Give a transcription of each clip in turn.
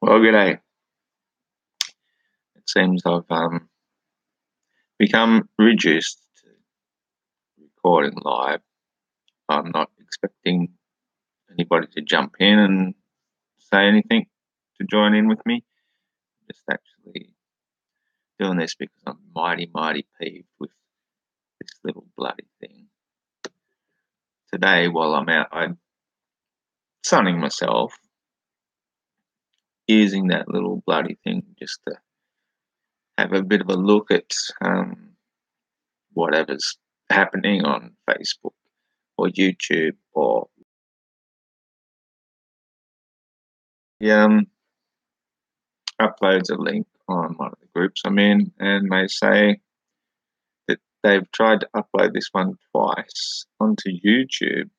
Well, g'day. It seems I've become reduced to recording live. I'm not expecting anybody to jump in and say anything to join in with me. Just actually doing this because I'm mighty peeved with this little bloody thing. Today, while I'm out, I'm sunning myself using that little bloody thing just to have a bit of a look at whatever's happening on Facebook or YouTube or uploads a link on one of the groups I'm in, and they say that they've tried to upload this one twice onto YouTube.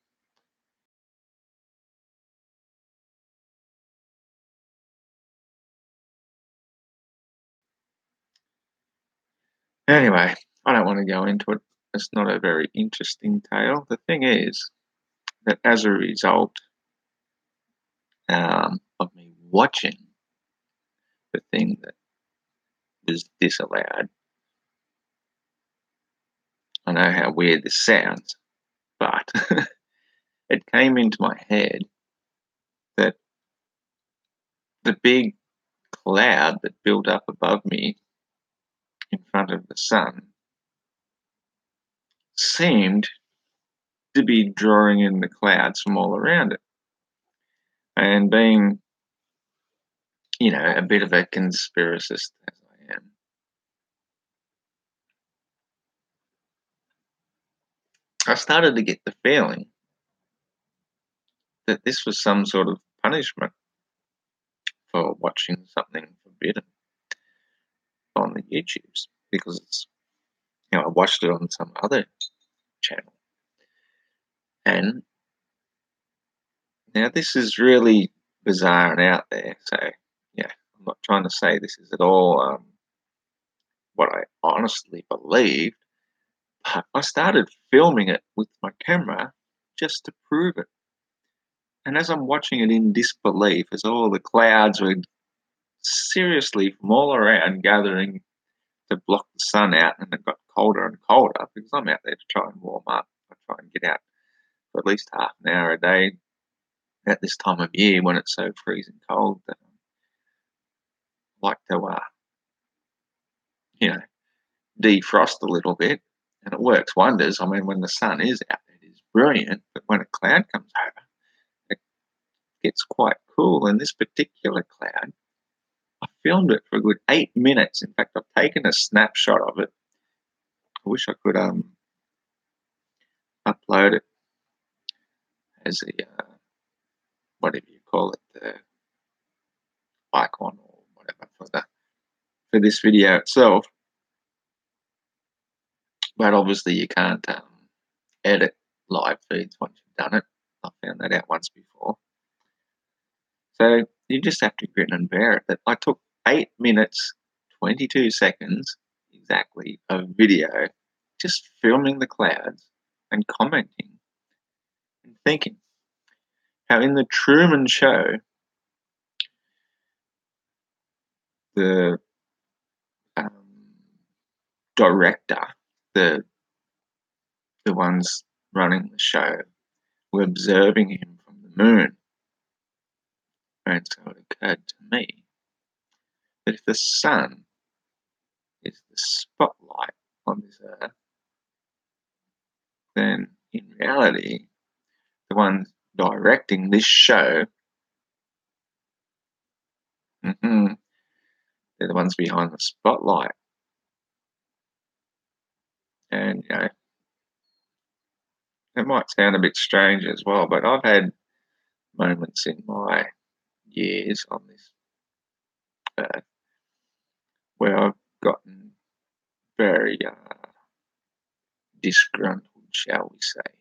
Anyway, I don't want to go into it. It's not a very interesting tale. The thing is that as a result of me watching the thing that was disallowed, I know how weird this sounds, but it came into my head that the big cloud that built up above me in front of the sun seemed to be drawing in the clouds from all around it. And being, a bit of a conspiracist as I am, I started to get the feeling that this was some sort of punishment for watching something forbidden on the YouTubes, because it's, I watched it on some other channel. And now this is really bizarre and out there. So, I'm not trying to say this is at all what I honestly believed, but I started filming it with my camera just to prove it. And as I'm watching it in disbelief, as all the clouds were seriously from all around gathering to block the sun out, and it got colder and colder because I'm out there to try and warm up. I try and get out for at least half an hour a day at this time of year when it's so freezing cold that I like to, defrost a little bit, and it works wonders. I mean, when the sun is out, it is brilliant, but when a cloud comes over, it gets quite cool. And this particular cloud, I filmed it for a good 8 minutes. In fact, I've taken a snapshot of it. I wish I could upload it as a whatever you call it, the icon or whatever for this video itself. But obviously, you can't edit live feeds once you've done it. I found that out once before. So you just have to grin and bear it. That I took 8 minutes, 22 seconds exactly of video just filming the clouds and commenting and thinking how in the Truman Show, the director, the ones running the show, were observing him from the moon. And so it occurred to me that if the sun is the spotlight on this earth, then in reality, the ones directing this show, they're the ones behind the spotlight. And, it might sound a bit strange as well, but I've had moments in my years on this earth where I've gotten very disgruntled, shall we say,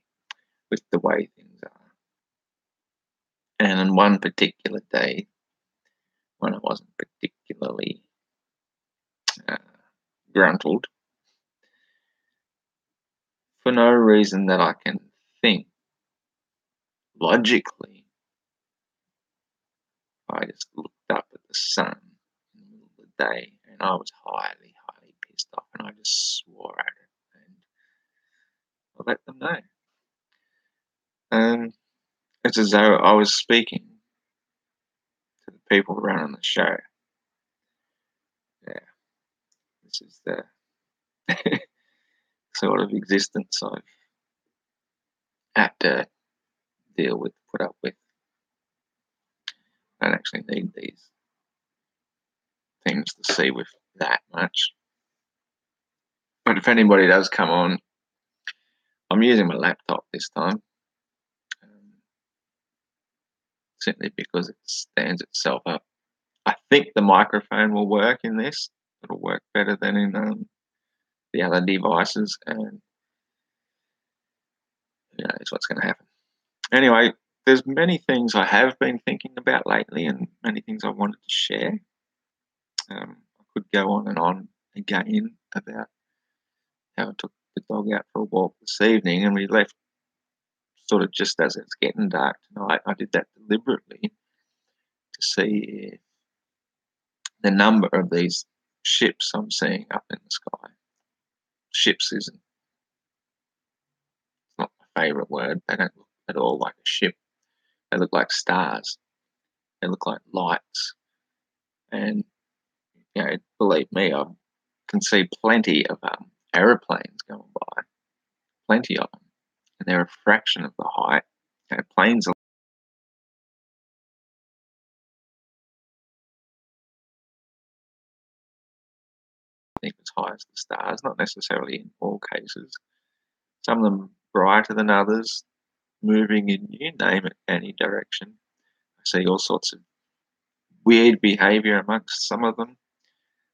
with the way things are. And on one particular day, when I wasn't particularly gruntled, for no reason that I can think logically, I just looked up at the sun in the middle of the day, and I was highly, highly pissed off, and I just swore at it, and I let them know. And it's as though I was speaking to the people running the show. Yeah, this is the sort of existence I've had to deal with, put up with. I don't actually need these things to see with that much. But if anybody does come on, I'm using my laptop this time, simply because it stands itself up. I think the microphone will work in this. It'll work better than in the other devices, and who knows what's going to happen. Anyway, there's many things I have been thinking about lately, and many things I wanted to share. I could go on and on again about how I took the dog out for a walk this evening, and we left sort of just as it's getting dark tonight. I did that deliberately to see if the number of these ships I'm seeing up in the sky. Ships isn't not my favourite word. They don't look at all like a ship. They look like stars. They look like lights. And believe me, I can see plenty of aeroplanes going by, plenty of them, and they're a fraction of the height. Planes are, I think, as high as the stars. Not necessarily in all cases. Some of them brighter than others, moving in you name it any direction. I see all sorts of weird behaviour amongst some of them.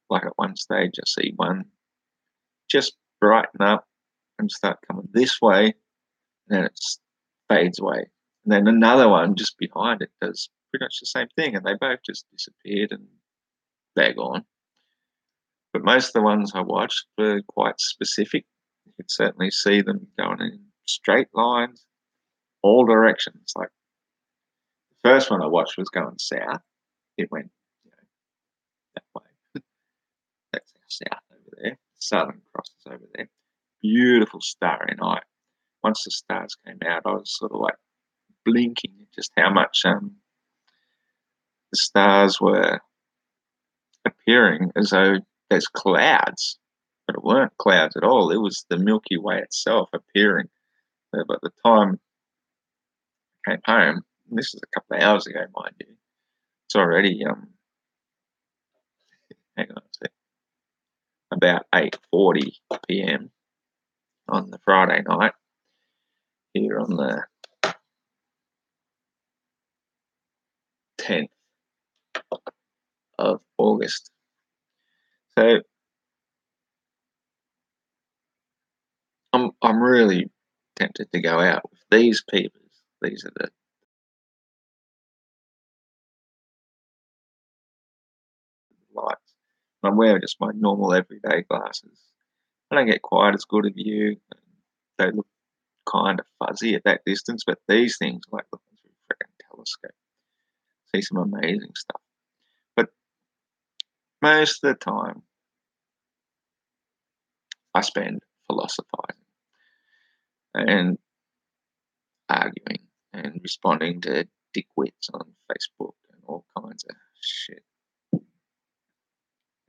Like at one stage, I see one just brighten up and start coming this way, and then it fades away. And then another one just behind it does pretty much the same thing, and they both just disappeared and they're gone. But most of the ones I watched were quite specific. You could certainly see them going in straight lines, all directions. Like the first one I watched was going south. It went that way. That's south over there. Southern Cross is over there. Beautiful starry night. Once the stars came out, I was sort of like blinking at just how much the stars were appearing as though there's clouds, but it weren't clouds at all. It was the Milky Way itself appearing. But by the time I came home, and this is a couple of hours ago, mind you, it's already hang on a sec, about 8:40 p.m. on the Friday night here on the 10th of August. So I'm really tempted to go out with these peepers. These are the lights. I'm wearing just my normal everyday glasses. I don't get quite as good a view. They look kind of fuzzy at that distance, but these things are like looking through a freaking telescope. See some amazing stuff. But most of the time, I spend philosophizing and arguing and responding to dickwits on Facebook and all kinds of shit.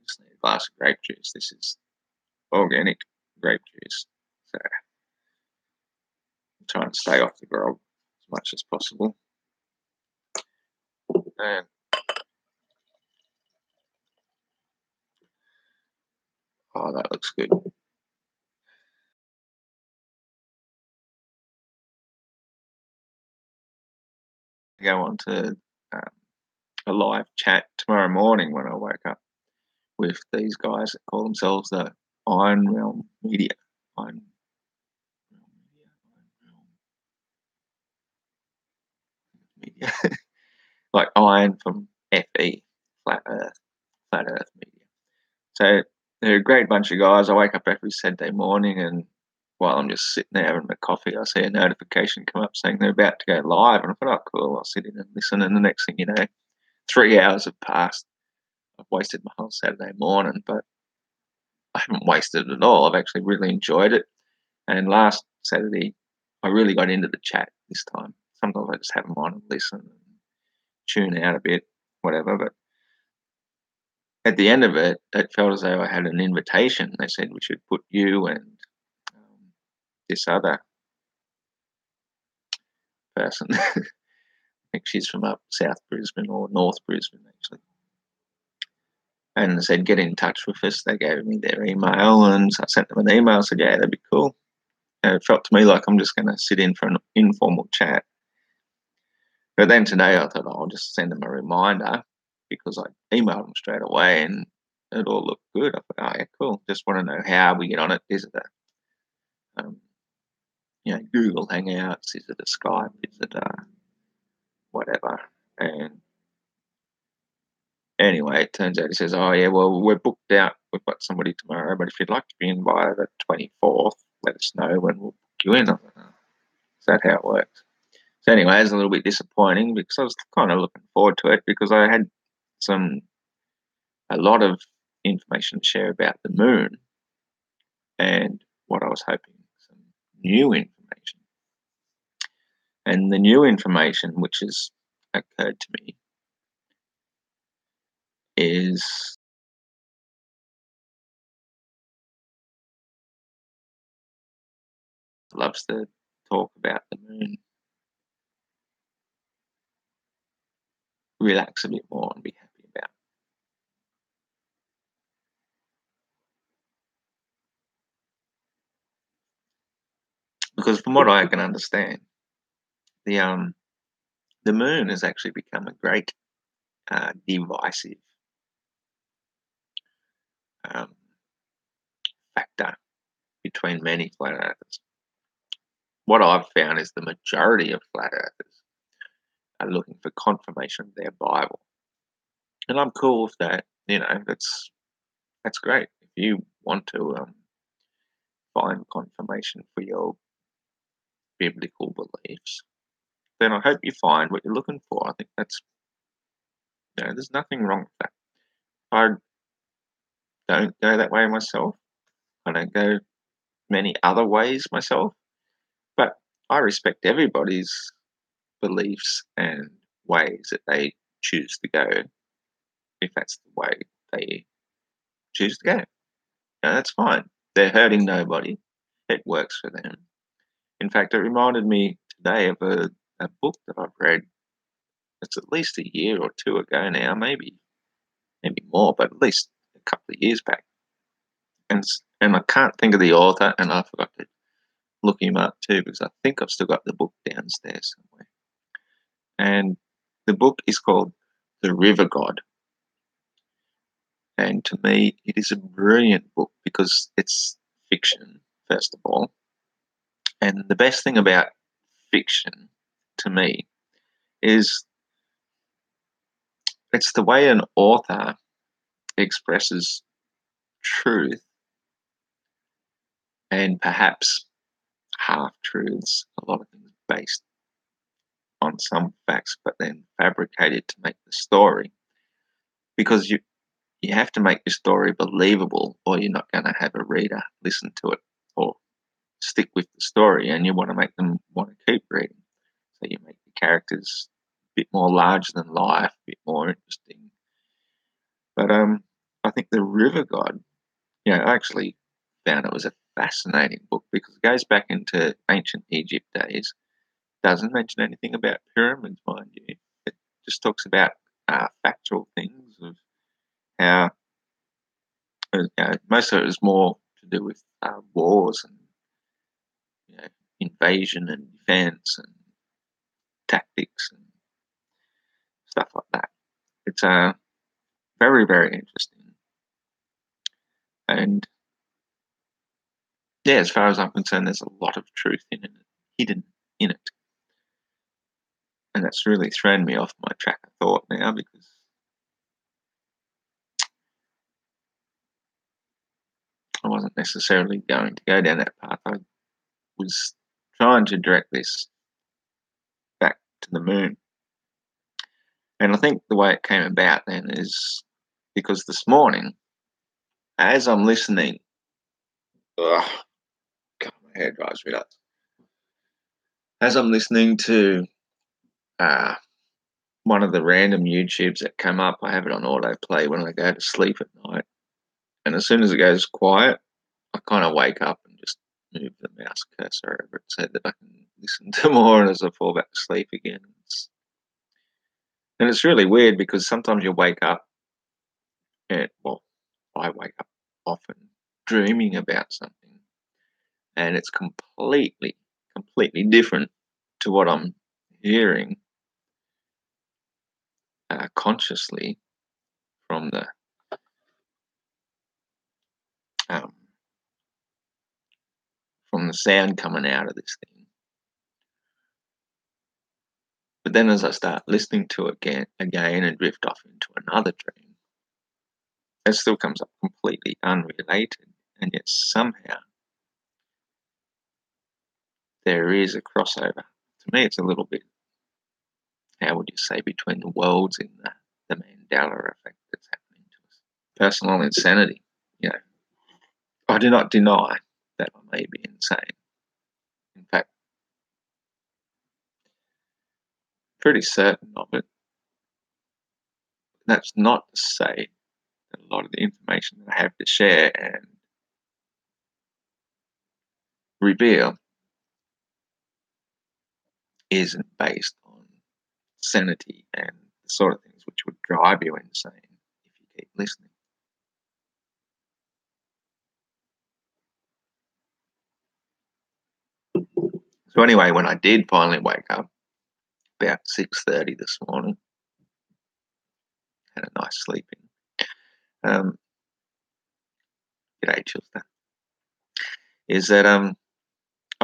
Just need a glass of grape juice. This is organic grape juice. So I'm trying to stay off the grog as much as possible. And oh, that looks good. Go on to a live chat tomorrow morning when I wake up with these guys that call themselves the Iron Realm Media. Iron Media. Like iron from FE, Flat Earth Media. So they're a great bunch of guys. I wake up every Saturday morning, and while I'm just sitting there having my coffee, I see a notification come up saying they're about to go live. And I thought, oh, cool, I'll sit in and listen. And the next thing you know, 3 hours have passed. I've wasted my whole Saturday morning, but I haven't wasted it at all. I've actually really enjoyed it. And last Saturday, I really got into the chat this time. Sometimes I just have them on and listen and tune out a bit, whatever. But at the end of it, it felt as though I had an invitation. They said we should put you and this other person. I think she's from up South Brisbane or North Brisbane, actually. And they said, get in touch with us. They gave me their email, and so I sent them an email. I said, yeah, that'd be cool. And it felt to me like I'm just going to sit in for an informal chat. But then today I thought, I'll just send them a reminder because I emailed them straight away and it all looked good. I thought, oh, yeah, cool. Just want to know how we get on it. Is it a, Google Hangouts? Is it a Skype? Is it a whatever? And anyway, it turns out he says, oh, yeah, well, we're booked out. We've got somebody tomorrow, but if you'd like to be invited at 24th, let us know when we'll book you in. Is that how it works? So anyway, it's a little bit disappointing because I was kind of looking forward to it because I had a lot of information to share about the moon and what I was hoping, some new information. And the new information which has occurred to me is loves to talk about the moon, relax a bit more and be happy about. Because from what I can understand, the moon has actually become a great divisive um, factor between many flat earthers. What I've found is the majority of flat earthers are looking for confirmation of their Bible, and I'm cool with that. That's great. If you want to find confirmation for your biblical beliefs, then I hope you find what you're looking for. I think that's there's nothing wrong with that. I don't go that way myself. I don't go many other ways myself, but I respect everybody's beliefs and ways that they choose to go if that's the way they choose to go. That's fine. They're hurting nobody. It works for them. In fact, it reminded me today of a book that I've read. It's at least a year or two ago now, maybe more, but at least a couple of years back. And I can't think of the author, and I forgot to look him up too because I think I've still got the book downstairs somewhere. And the book is called The River God. And to me, it is a brilliant book because it's fiction, first of all. And the best thing about fiction, to me, is it's the way an author expresses truth and perhaps half truths, a lot of things based on some facts, but then fabricated to make the story. Because you have to make your story believable, or you're not going to have a reader listen to it or stick with the story, and you want to make them want to keep reading. So you make the characters a bit more larger than life, a bit more interesting. But I think The River God, I actually found it was a fascinating book because it goes back into ancient Egypt days. Doesn't mention anything about pyramids, mind you. It just talks about factual things of how most of it is more to do with wars and invasion and defense and tactics and stuff like that. It's very, very interesting. And yeah, as far as I'm concerned, there's a lot of truth hidden in it. And that's really thrown me off my track of thought now because I wasn't necessarily going to go down that path. I was trying to direct this back to the moon. And I think the way it came about then is because this morning, as I'm listening, ugh, God, my hair dries me up. As I'm listening to uh, one of the random YouTubes that come up, I have it on autoplay when I go to sleep at night. And as soon as it goes quiet, I kind of wake up and just move the mouse cursor over it so that I can listen to more as I fall back to sleep again. And it's really weird because sometimes you wake up and, well, I wake up often dreaming about something and it's completely different to what I'm hearing consciously from um, the sound coming out of this thing. But then as I start listening to it again and drift off into another dream, it still comes up completely unrelated, and yet somehow there is a crossover. To me, it's a little bit, how would you say, between the worlds in the Mandela effect that's happening to us. Personal insanity, you know. I do not deny that I may be insane. In fact, pretty certain of it. That's not to say that a lot of the information that I have to share and reveal isn't based on sanity and the sort of things which would drive you insane if you keep listening. So anyway, when I did finally wake up about 6:30 this morning, had a nice sleep in. G'day, Chilster. Is that I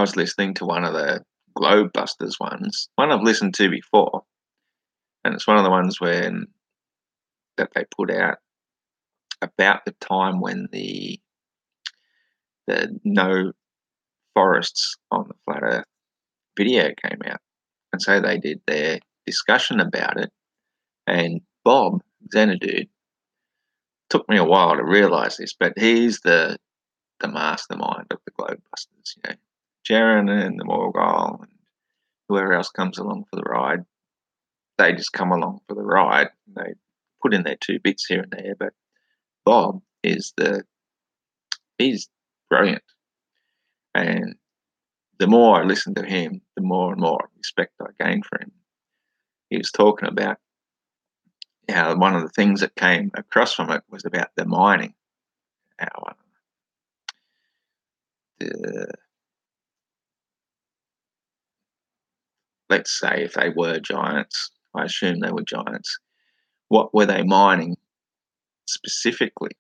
was listening to one of the Globebusters ones, one I've listened to before, and it's one of the ones that they put out about the time when the No Forests on the Flat Earth video came out. And so they did their discussion about it. And Bob Xanadu, took me a while to realise this, but he's the mastermind of the Globebusters, you know. Jaron and the Morgul and whoever else comes along for the ride, they just come along for the ride. They put in their 2 bits here and there, but Bob he's brilliant. And the more I listened to him, the more and more respect I gained for him. He was talking about how one of the things that came across from it was about the mining. How let's say if they were giants, I assume they were giants, what were they mining specifically?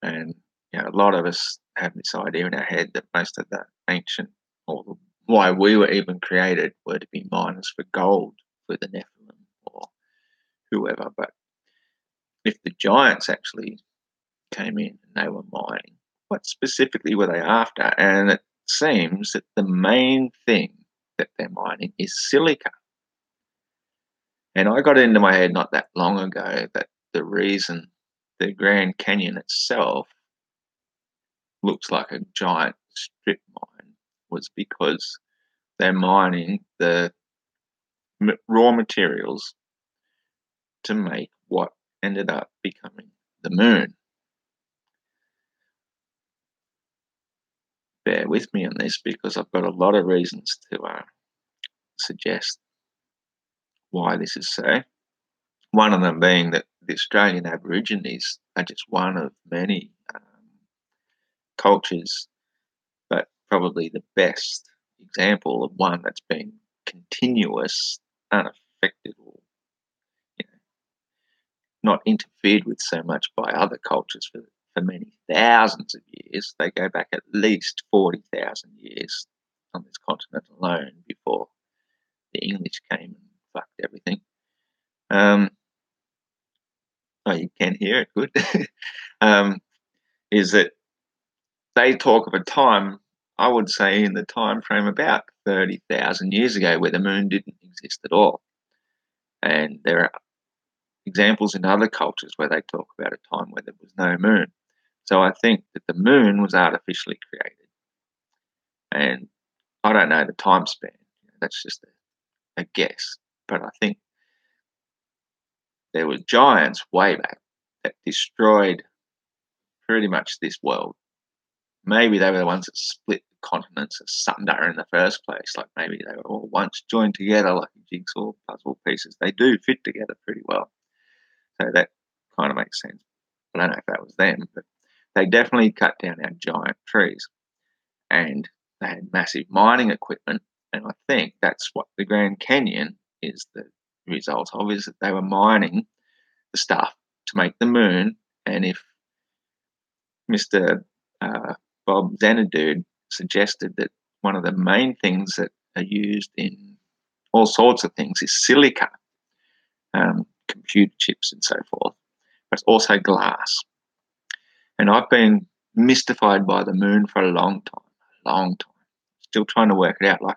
And a lot of us have this idea in our head that most of the ancient, or why we were even created, were to be miners for gold, for the Nephilim or whoever. But if the giants actually came in and they were mining, what specifically were they after? And it seems that the main thing that they're mining is silica. And I got into my head not that long ago that the reason the Grand Canyon itself looks like a giant strip mine was because they're mining the raw materials to make what ended up becoming the moon. Bear with me on this because I've got a lot of reasons to suggest why this is so. One of them being that the Australian Aborigines are just one of many cultures, but probably the best example of one that's been continuous, unaffected, or not interfered with so much by other cultures for many thousands of years. They go back at least 40,000 years on this continent alone before the English came and fucked everything. Oh, you can hear it, good. Is that they talk of a time, I would say in the time frame about 30,000 years ago, where the moon didn't exist at all. And there are examples in other cultures where they talk about a time where there was no moon. So I think that the moon was artificially created. And I don't know the time span. That's just a guess. But I think there were giants way back that destroyed pretty much this world. Maybe they were the ones that split the continents asunder in the first place. Like maybe they were all once joined together like jigsaw puzzle pieces. They do fit together pretty well. So that kind of makes sense. I don't know if that was them, but they definitely cut down our giant trees. And they had massive mining equipment. And I think that's what the Grand Canyon is the result of, is that they were mining the stuff to make the moon. And if Mr. Bob Xanadu suggested that one of the main things that are used in all sorts of things is silica, computer chips and so forth, but also glass. And I've been mystified by the moon for a long time. Still trying to work it out. Like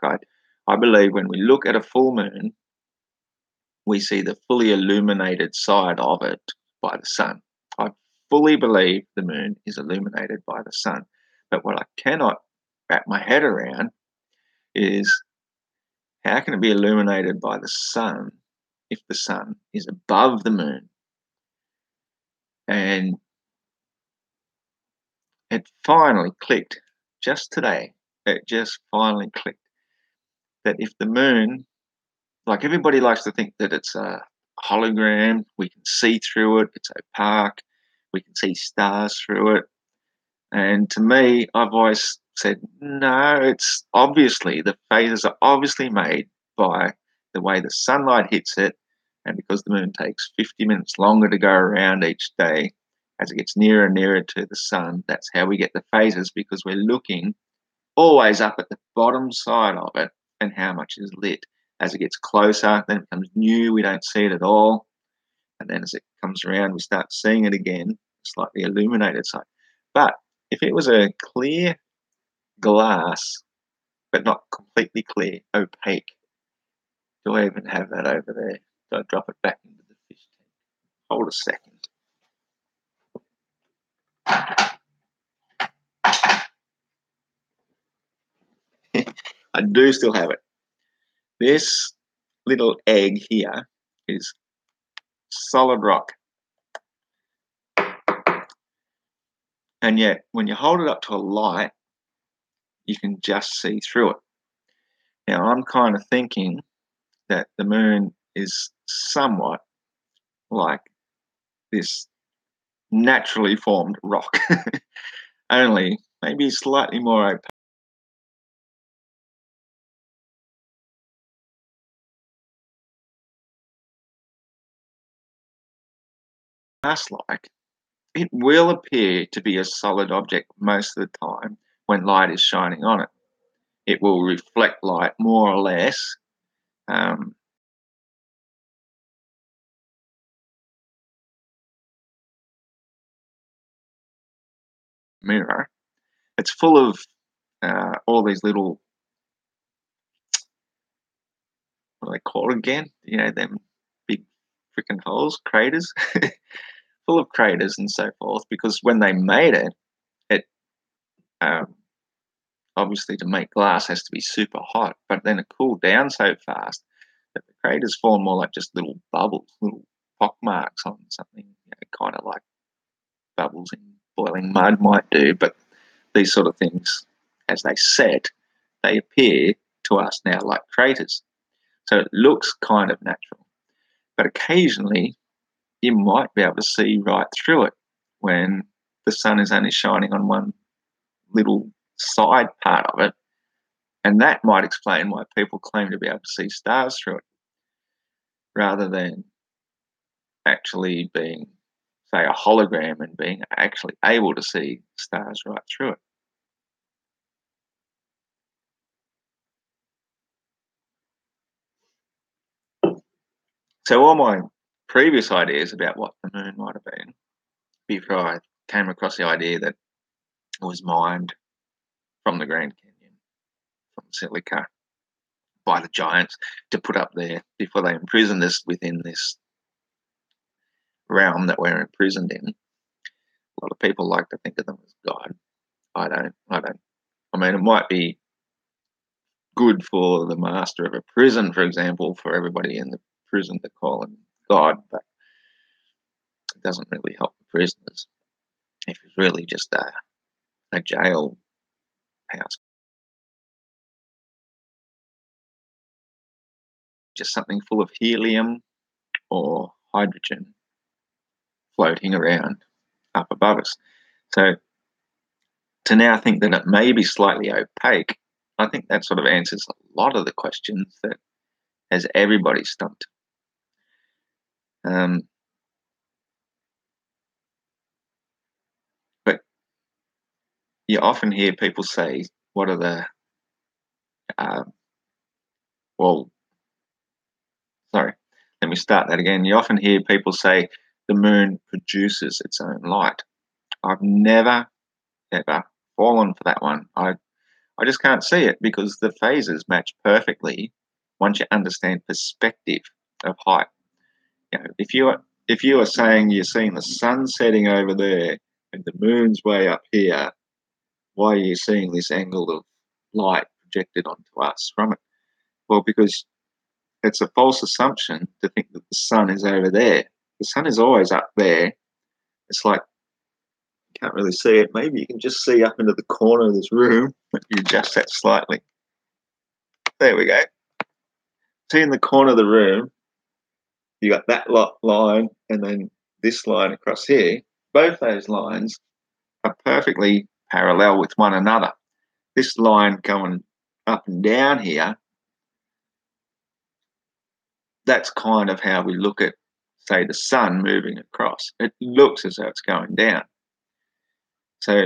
I believe when we look at a full moon, we see the fully illuminated side of it by the sun. I fully believe the moon is illuminated by the sun. But what I cannot wrap my head around is how can it be illuminated by the sun if the sun is above the moon? And it finally clicked just today. It just finally clicked that if the moon, like everybody likes to think that it's a hologram, we can see through it, it's opaque, we can see stars through it. And to me, I've always said, no, it's obviously, the phases are obviously made by the way the sunlight hits it. And because the moon takes 50 minutes longer to go around each day, as it gets nearer and nearer to the sun, that's how we get the phases, because we're looking always up at the bottom side of it and how much is lit. As it gets closer, then it becomes new, we don't see it at all. And then as it comes around, we start seeing it again, slightly illuminated side. But if it was a clear glass, but not completely clear, opaque, do I even have that over there? Do I drop it back into the fish tank? Hold a second. I do still have it. This little egg here is solid rock. And yet, when you hold it up to a light, you can just see through it. Now, I'm kind of thinking that the moon is somewhat like this naturally formed rock, only maybe slightly more opaque. Like it will appear to be a solid object most of the time when light is shining on it. It will reflect light more or less. Um, Mirror. It's full of all these little, what do they call it again? You know, them big freaking holes, craters, full of craters and so forth. Because when they made it, it um, obviously to make glass has to be super hot, but then it cooled down so fast that the craters form more like just little bubbles, little pock marks on something, kind of like bubbles in boiling mud might do. But these sort of things, as they set, they appear to us now like craters. So it looks kind of natural. But occasionally, you might be able to see right through it when the sun is only shining on one little side part of it. And that might explain why people claim to be able to see stars through it rather than actually being, say, a hologram and being actually able to see stars right through it. So all my previous ideas about what the moon might have been before I came across the idea that it was mined from the Grand Canyon, from silica, by the giants to put up there before they imprisoned us within this realm that we're imprisoned in. A lot of people like to think of them as God. I don't. I mean, it might be good for the master of a prison, for example, for everybody in the prison to call him God, but it doesn't really help the prisoners if it's really just a jail house, just something full of helium or hydrogen floating around up above us. So to now think that it may be slightly opaque, I think that sort of answers a lot of the questions that has everybody stumped. But you often hear people say, what are the, uh, well, sorry, let me start that again. You often hear people say the moon produces its own light. I've never, ever fallen for that one. I just can't see it because the phases match perfectly once you understand perspective of height. You know, if you are saying you're seeing the sun setting over there and the moon's way up here, why are you seeing this angle of light projected onto us from it? Well, because it's a false assumption to think that the sun is over there. The sun is always up there. It's like you can't really see it. Maybe you can just see up into the corner of this room. Let me adjust that slightly. There we go. See in the corner of the room, you got that line and then this line across here. Both those lines are perfectly parallel with one another. This line going up and down here, that's kind of how we look at, say, the sun moving across. It looks as though it's going down. So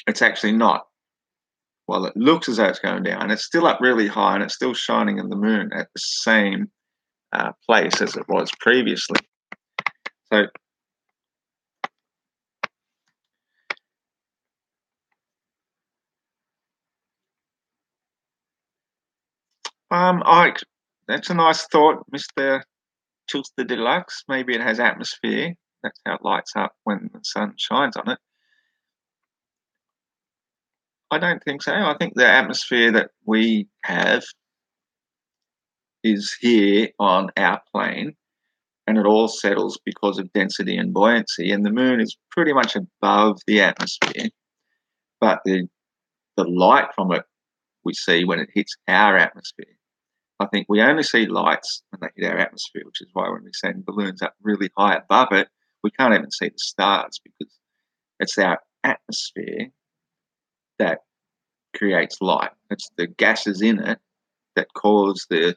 it's actually not. Well, it looks as though it's going down. It's still up really high and it's still shining in the moon at the same place as it was previously. So that's a nice thought, Mr. Chilster Deluxe. Maybe it has atmosphere. That's how it lights up when the sun shines on it. I don't think so. I think the atmosphere that we have is here on our plane, and it all settles because of density and buoyancy. And the moon is pretty much above the atmosphere, but the light from it we see when it hits our atmosphere. I think we only see lights when they hit our atmosphere, which is why when we send balloons up really high above it, we can't even see the stars because it's our atmosphere that creates light. It's the gases in it that cause the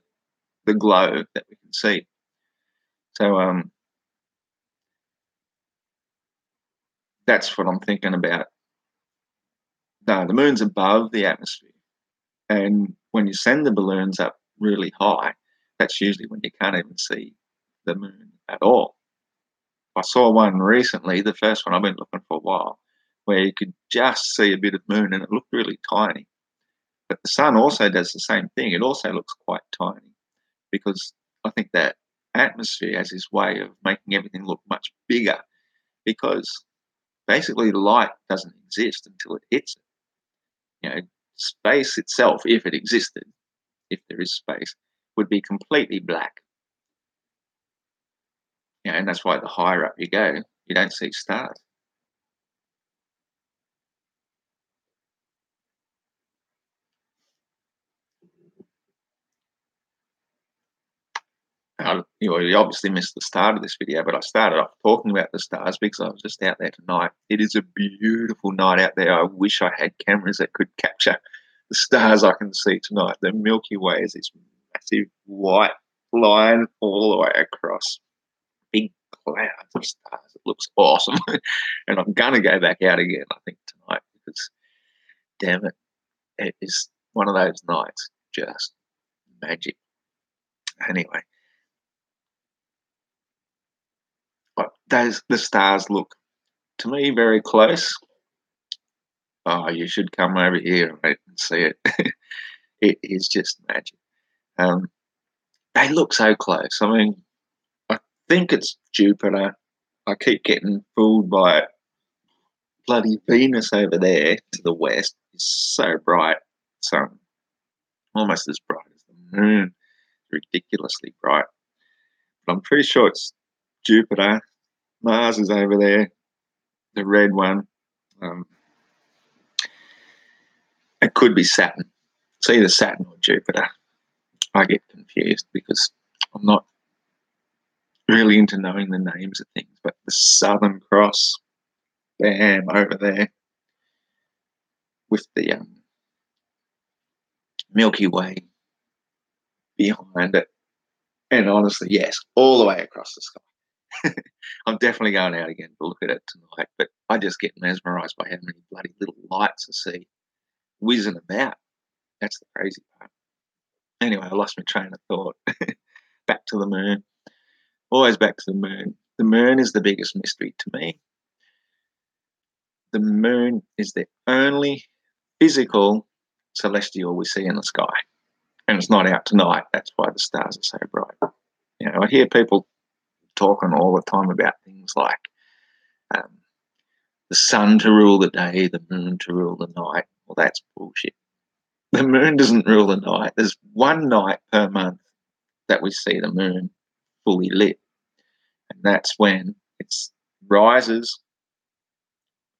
glow that we can see. So that's what I'm thinking about. No, the moon's above the atmosphere, and when you send the balloons up really high, that's usually when you can't even see the moon at all. I saw one recently, the first one I've been looking for a while, where you could just see a bit of moon and it looked really tiny. But the sun also does the same thing. It also looks quite tiny because I think that atmosphere has this way of making everything look much bigger because basically the light doesn't exist until it hits it. You know, space itself, if it existed, if there is space, would be completely black. You know, and that's why the higher up you go, you don't see stars. You obviously missed the start of this video, but I started off talking about the stars because I was just out there tonight. It is a beautiful night out there. I wish I had cameras that could capture the stars I can see tonight. The Milky Way is this massive white line all the way across. Big clouds of stars. It looks awesome. And I'm going to go back out again, I think, tonight because, damn it, it is one of those nights. Just magic. Anyway. But the stars look to me very close. Oh, you should come over here and see it. It is just magic. They look so close. I mean, I think it's Jupiter. I keep getting fooled by it. Bloody Venus over there to the west is so bright. So almost as bright as the moon. Ridiculously bright. But I'm pretty sure it's Jupiter. Mars is over there, the red one. It could be Saturn. It's either Saturn or Jupiter. I get confused because I'm not really into knowing the names of things, but the Southern Cross, bam, over there with the Milky Way behind it. And honestly, yes, all the way across the sky. I'm definitely going out again to look at it tonight, but I just get mesmerised by how many bloody little lights I see whizzing about. That's the crazy part. Anyway, I lost my train of thought. Back to the moon. Always back to the moon. The moon is the biggest mystery to me. The moon is the only physical celestial we see in the sky. And it's not out tonight. That's why the stars are so bright. You know, I hear people talking all the time about things like the sun to rule the day, the moon to rule the night. Well, that's bullshit. The moon doesn't rule the night. There's one night per month that we see the moon fully lit. And that's when it rises,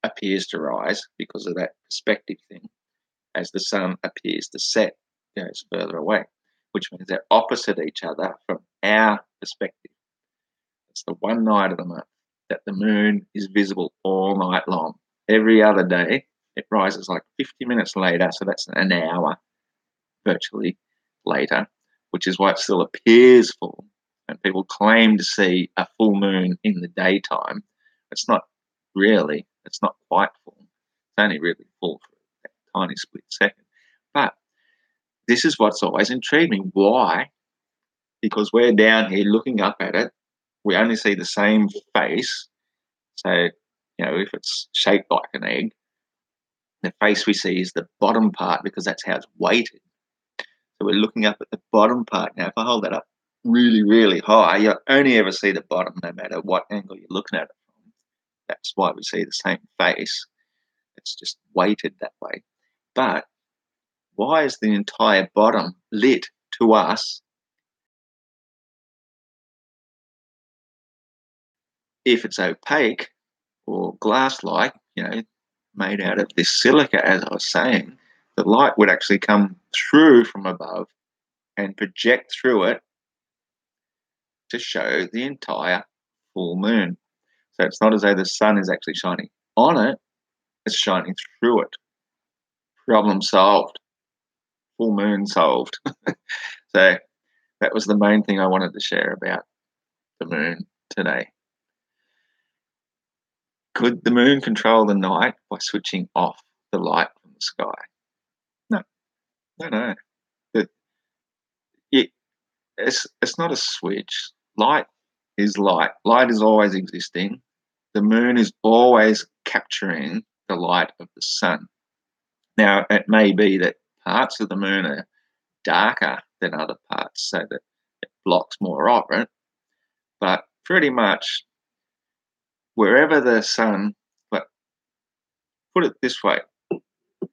appears to rise because of that perspective thing, as the sun appears to set, goes further away, which means they're opposite each other from our perspective. It's the one night of the month that the moon is visible all night long. Every other day, it rises like 50 minutes later, so that's an hour virtually later, which is why it still appears full. And people claim to see a full moon in the daytime. It's not really, it's not quite full. It's only really full for a tiny split second. But this is what's always intrigued me. Why? Because we're down here looking up at it. We only see the same face. So, you know, if it's shaped like an egg, the face we see is the bottom part because that's how it's weighted. So we're looking up at the bottom part. Now, if I hold that up really, really high, you only ever see the bottom no matter what angle you're looking at it from. That's why we see the same face. It's just weighted that way. But why is the entire bottom lit to us if it's opaque or glass-like, you know, made out of this silica, as I was saying? The light would actually come through from above and project through it to show the entire full moon. So it's not as though the sun is actually shining on it, it's shining through it. Problem solved. Full moon solved. So that was the main thing I wanted to share about the moon today. Could the moon control the night by switching off the light from the sky? No, no. It's not a switch. Light is light. Light is always existing. The moon is always capturing the light of the sun. Now, it may be that parts of the moon are darker than other parts so that it blocks more of it, but pretty much wherever the sun, but put it this way,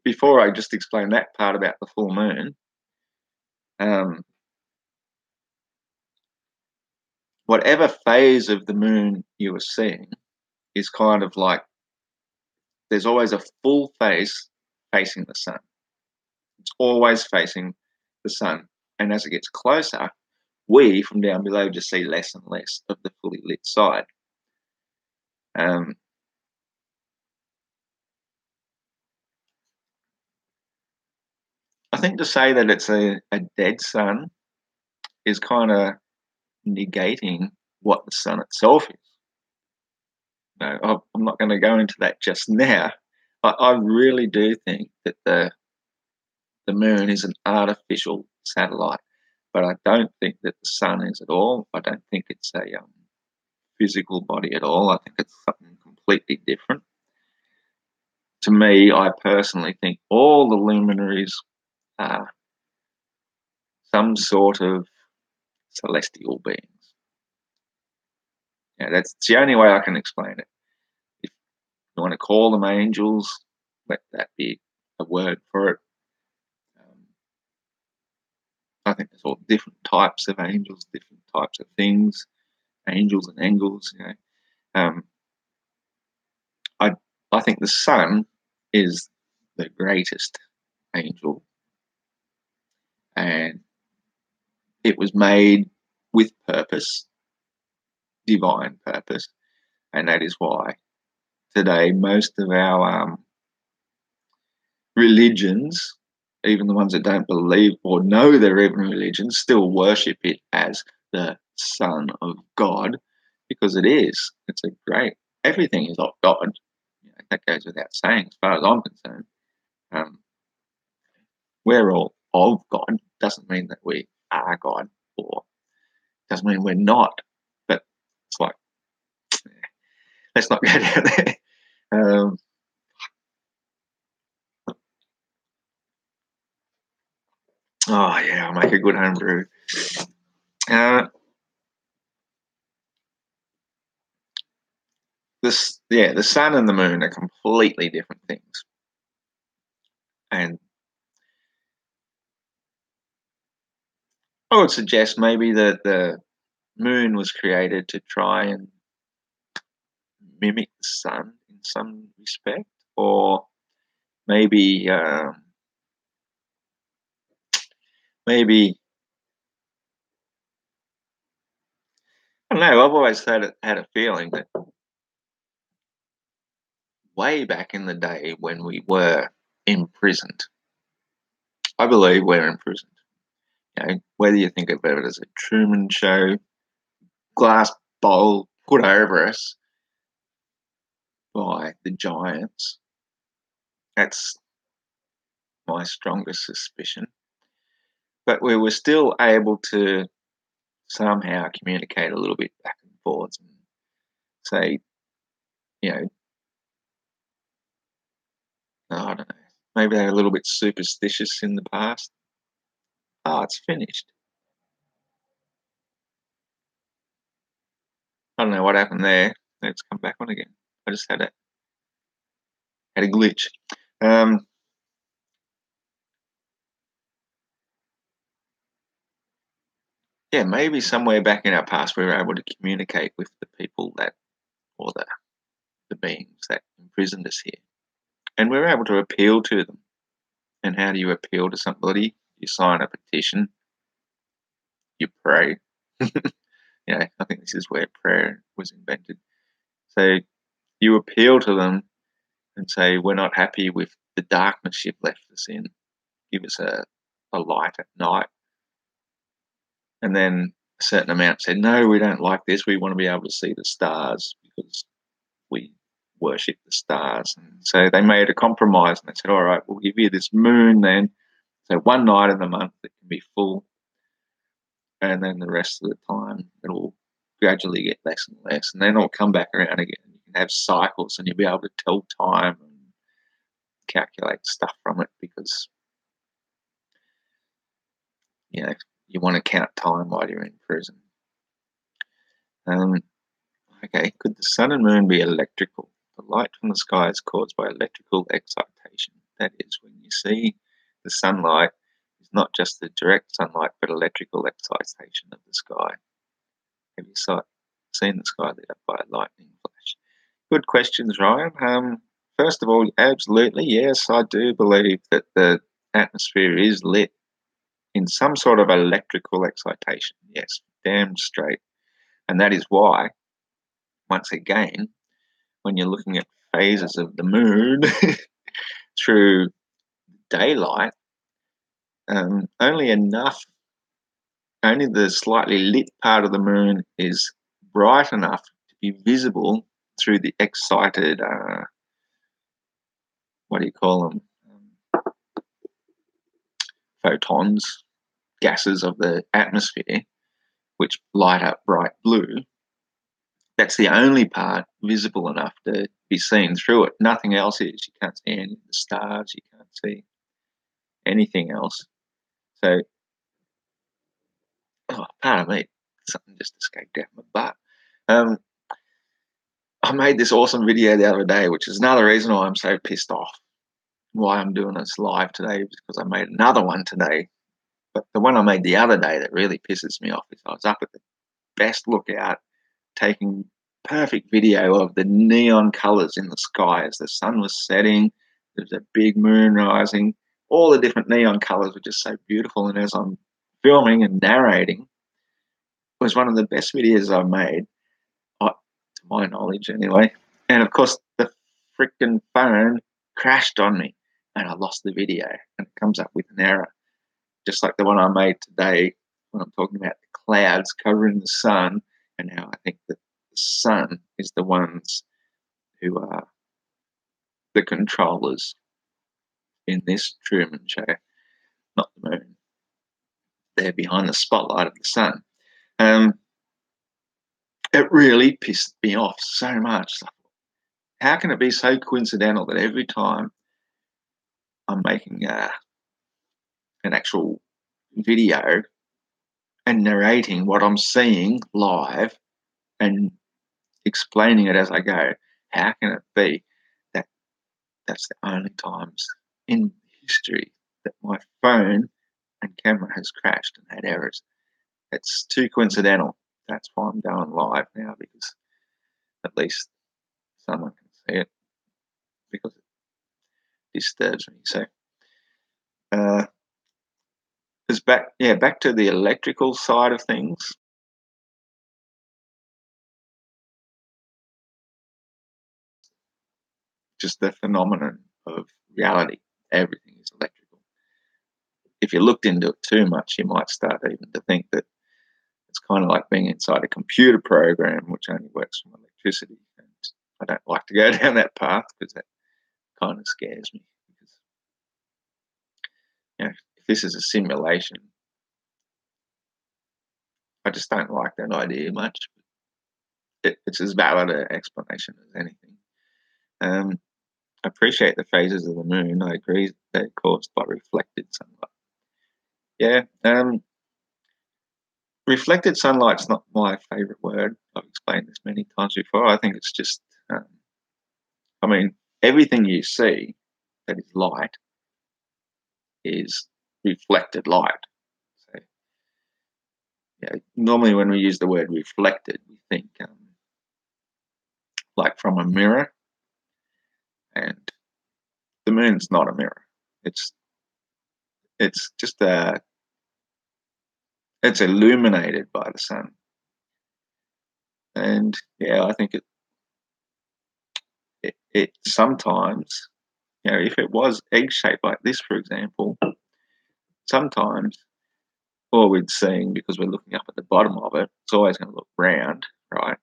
before I just explain that part about the full moon, whatever phase of the moon you are seeing is kind of like there's always a full face facing the sun. It's always facing the sun. And as it gets closer, we from down below just see less and less of the fully lit side. I think to say that it's a dead sun is kind of negating what the sun itself is. No, I'm not going to go into that just now. I really do think that the moon is an artificial satellite, but I don't think that the sun is at all. I don't think it's a physical body at all. I think it's something completely different. To me, I personally think all the luminaries are some sort of celestial beings. That's the only way I can explain it. If you want to call them angels, let that be a word for it. I think there's all different types of angels, different types of things, angels and angels. Um, I I think the sun is the greatest angel, and it was made with purpose, divine purpose, and that is why today most of our religions, even the ones that don't believe or know they're even religions, still worship it as the Son of God, because it is. It's a great. Everything is of God. That goes without saying, as far as I'm concerned. Um, we're all of God. Doesn't mean that we are God, or doesn't mean we're not. But it's like, let's not go down there. Um, oh yeah, I'll make a good homebrew. Uh, the sun and the moon are completely different things, and I would suggest maybe that the moon was created to try and mimic the sun in some respect, or maybe maybe I don't know. I've always had a feeling that way back in the day when we were imprisoned, I believe we're imprisoned. Whether you think of it as a Truman Show, glass bowl put over us by the giants, that's my strongest suspicion. But we were still able to somehow communicate a little bit back and forwards and say, you know, oh, I don't know, maybe they're a little bit superstitious in the past. Oh, it's finished. I don't know what happened there. Let's come back on again. I just had a glitch. Um, yeah, maybe somewhere back in our past we were able to communicate with the people that, or the beings that imprisoned us here, and we were able to appeal to them. And how do you appeal to somebody? You sign a petition. You pray. I think this is where prayer was invented. So you appeal to them and say, we're not happy with the darkness you've left us in. Give us a light at night. And then a certain amount said, no, we don't like this. We want to be able to see the stars because we worship the stars. And so they made a compromise and they said, all right, we'll give you this moon then. So one night in the month it can be full, and then the rest of the time it'll gradually get less and less, and then it'll come back around again. You can have cycles, and you'll be able to tell time and calculate stuff from it because you know you want to count time while you're in prison. Um, okay, could the sun and moon be electrical? The light from the sky is caused by electrical excitation. That is, when you see the sunlight, it's not just the direct sunlight, but electrical excitation of the sky. Have you seen the sky lit up by a lightning flash? Good questions, Ryan. First of all, absolutely, yes, I do believe that the atmosphere is lit in some sort of electrical excitation. Yes, damn straight. And that is why, once again, when you're looking at phases of the moon through daylight, only enough, only the slightly lit part of the moon is bright enough to be visible through the excited, what do you call them? Photons, gases of the atmosphere, which light up bright blue. That's the only part visible enough to be seen through it. Nothing else is. You can't see any of the stars. You can't see anything else. So, pardon me, something just escaped out my butt. I made this awesome video the other day, which is another reason why I'm so pissed off. Why I'm doing this live today is because I made another one today. But the one I made the other day that really pisses me off is I was up at the best lookout taking perfect video of the neon colors in the sky as the sun was setting. There's a big moon rising. All the different neon colors were just so beautiful. And as I'm filming and narrating, it was one of the best videos I've made, to my knowledge anyway. And of course, the freaking phone crashed on me and I lost the video and it comes up with an error, just like the one I made today when I'm talking about the clouds covering the sun and how I think that the sun is the ones who are the controllers in this Truman Show, not the moon. They're behind the spotlight of the sun. It really pissed me off so much. How can it be so coincidental that every time I'm making an actual video and narrating what I'm seeing live and explaining it as I go, how can it be that that's the only times in history that my phone and camera has crashed and had errors? It's too coincidental. That's why I'm going live now, because at least someone can see it, because it disturbs me. So it's back to the electrical side of things. Just the phenomenon of reality. Everything is electrical. If you looked into it too much, you might start even to think that it's kind of like being inside a computer program which only works from electricity. And I don't like to go down that path because that kind of scares me. Because if this is a simulation, I just don't like that idea much. It's as valid an explanation as anything. I appreciate the phases of the moon. I agree they're caused by reflected sunlight. Yeah, reflected sunlight's not my favourite word. I've explained this many times before. I think it's just, everything you see that is light is reflected light. So, normally when we use the word reflected, we think like from a mirror, and the moon's not a mirror. It's just it's illuminated by the sun. And I think it sometimes, if it was egg-shaped like this, for example, sometimes all we're seeing, because we're looking up at the bottom of it, it's always going to look round, right?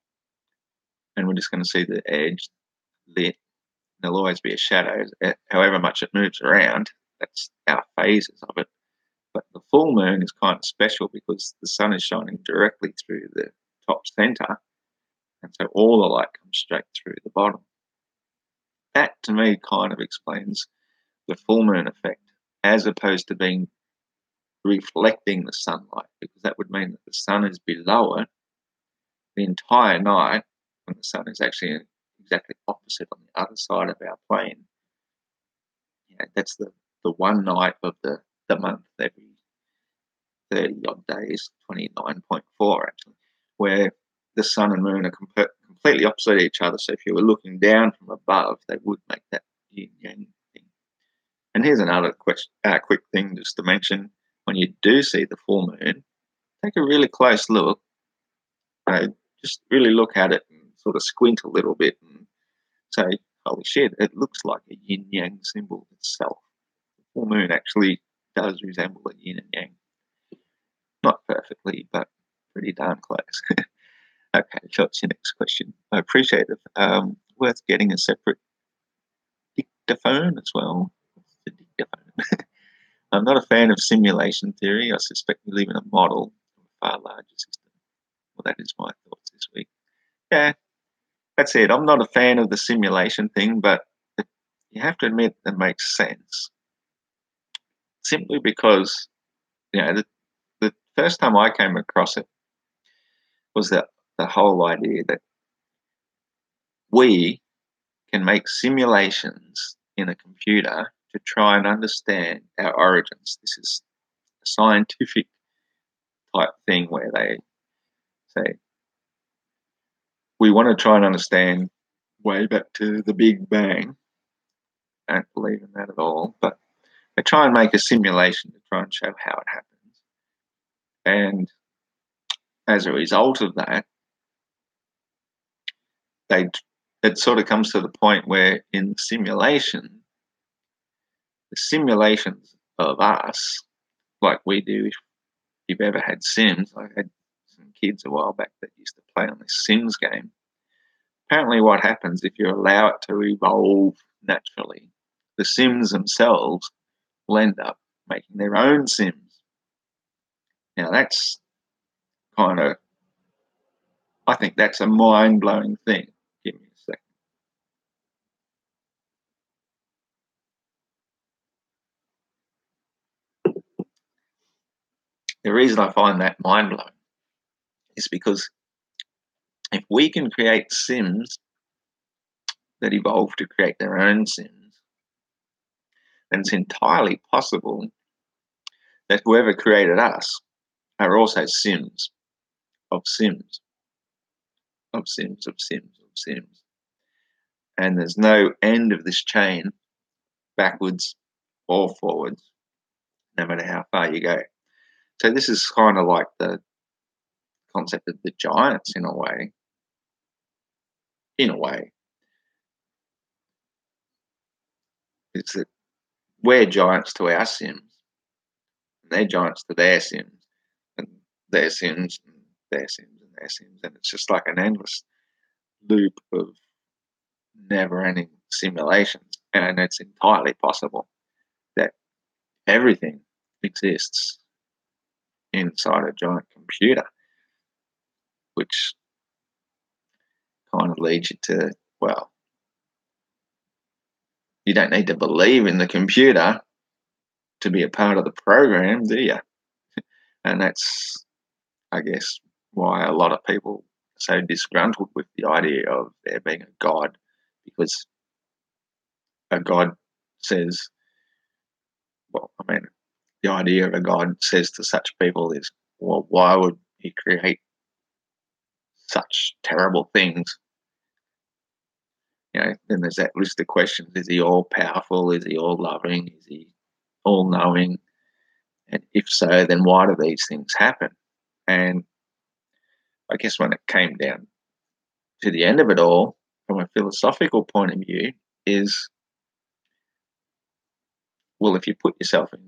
And we're just going to see the edge lit. There'll always be a shadow. However much it moves around, that's our phases of it. But the full moon is kind of special because the sun is shining directly through the top center, and so all the light comes straight through the bottom. That, to me, kind of explains the full moon effect, as opposed to being reflecting the sunlight, because that would mean that the sun is below it the entire night when the sun is actually exactly opposite on the other side of our plane. That's the one night of the month every 30 odd days, 29.4 actually, where the sun and moon are completely opposite each other. So if you were looking down from above, they would make that yin yang thing. And here's another quick thing just to mention: when you do see the full moon, take a really close look. Just really look at it and sort of squint a little bit and say, holy shit, it looks like a yin yang symbol itself. The full moon actually does resemble a yin and yang. Not perfectly, but pretty darn close. Okay, so it's your next question. I appreciate it. Worth getting a separate dictaphone as well. What's the dictaphone? I'm not a fan of simulation theory. I suspect we live in a model of a far larger system. Well, that is my thoughts this week. Yeah, that's it. I'm not a fan of the simulation thing, but you have to admit it makes sense. Simply because, the first time I came across it was the whole idea that we can make simulations in a computer to try and understand our origins. This is a scientific type thing where they say, we want to try and understand way back to the Big Bang. I don't believe in that at all, but they try and make a simulation to try and show how it happens. And as a result of that, it sort of comes to the point where in the simulations of us, like we do, if you've ever had Sims, I had some kids a while back that used to play on this Sims game. Apparently what happens if you allow it to evolve naturally, the Sims themselves will end up making their own Sims. Now that's kind of, I think that's a mind-blowing thing. Give me a second. The reason I find that mind-blowing is because if we can create Sims that evolve to create their own Sims, then it's entirely possible that whoever created us are also Sims of Sims of Sims of Sims of Sims. And there's no end of this chain, backwards or forwards, no matter how far you go. So this is kind of like the concept of the giants in a way. In a way, it's that we're giants to our Sims, and they're giants to their Sims, and their Sims, and their Sims, and their Sims, and it's just like an endless loop of never-ending simulations. And it's entirely possible that everything exists inside a giant computer, which kind of leads you to, well, you don't need to believe in the computer to be a part of the program, do you? And that's, I guess, why a lot of people are so disgruntled with the idea of there being a God, because a God says, well, I mean, the idea of a God says to such people is, well, why would he create such terrible things? You know, then there's that list of questions. Is he all powerful? Is he all loving? Is he all knowing? And if so, then why do these things happen? And I guess when it came down to the end of it all, from a philosophical point of view, is, well, if you put yourself in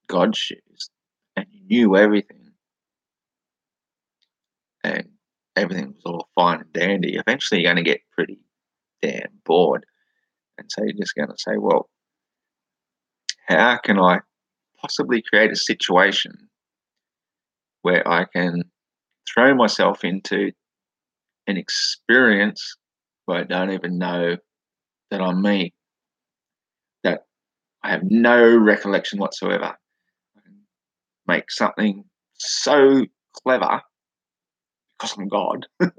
God's shoes and you knew everything and everything was all fine and dandy, eventually you're going to get pretty damn bored. And so you're just going to say, well, how can I possibly create a situation where I can throw myself into an experience where I don't even know that I'm me, that I have no recollection whatsoever. I can make something so clever because I'm God. If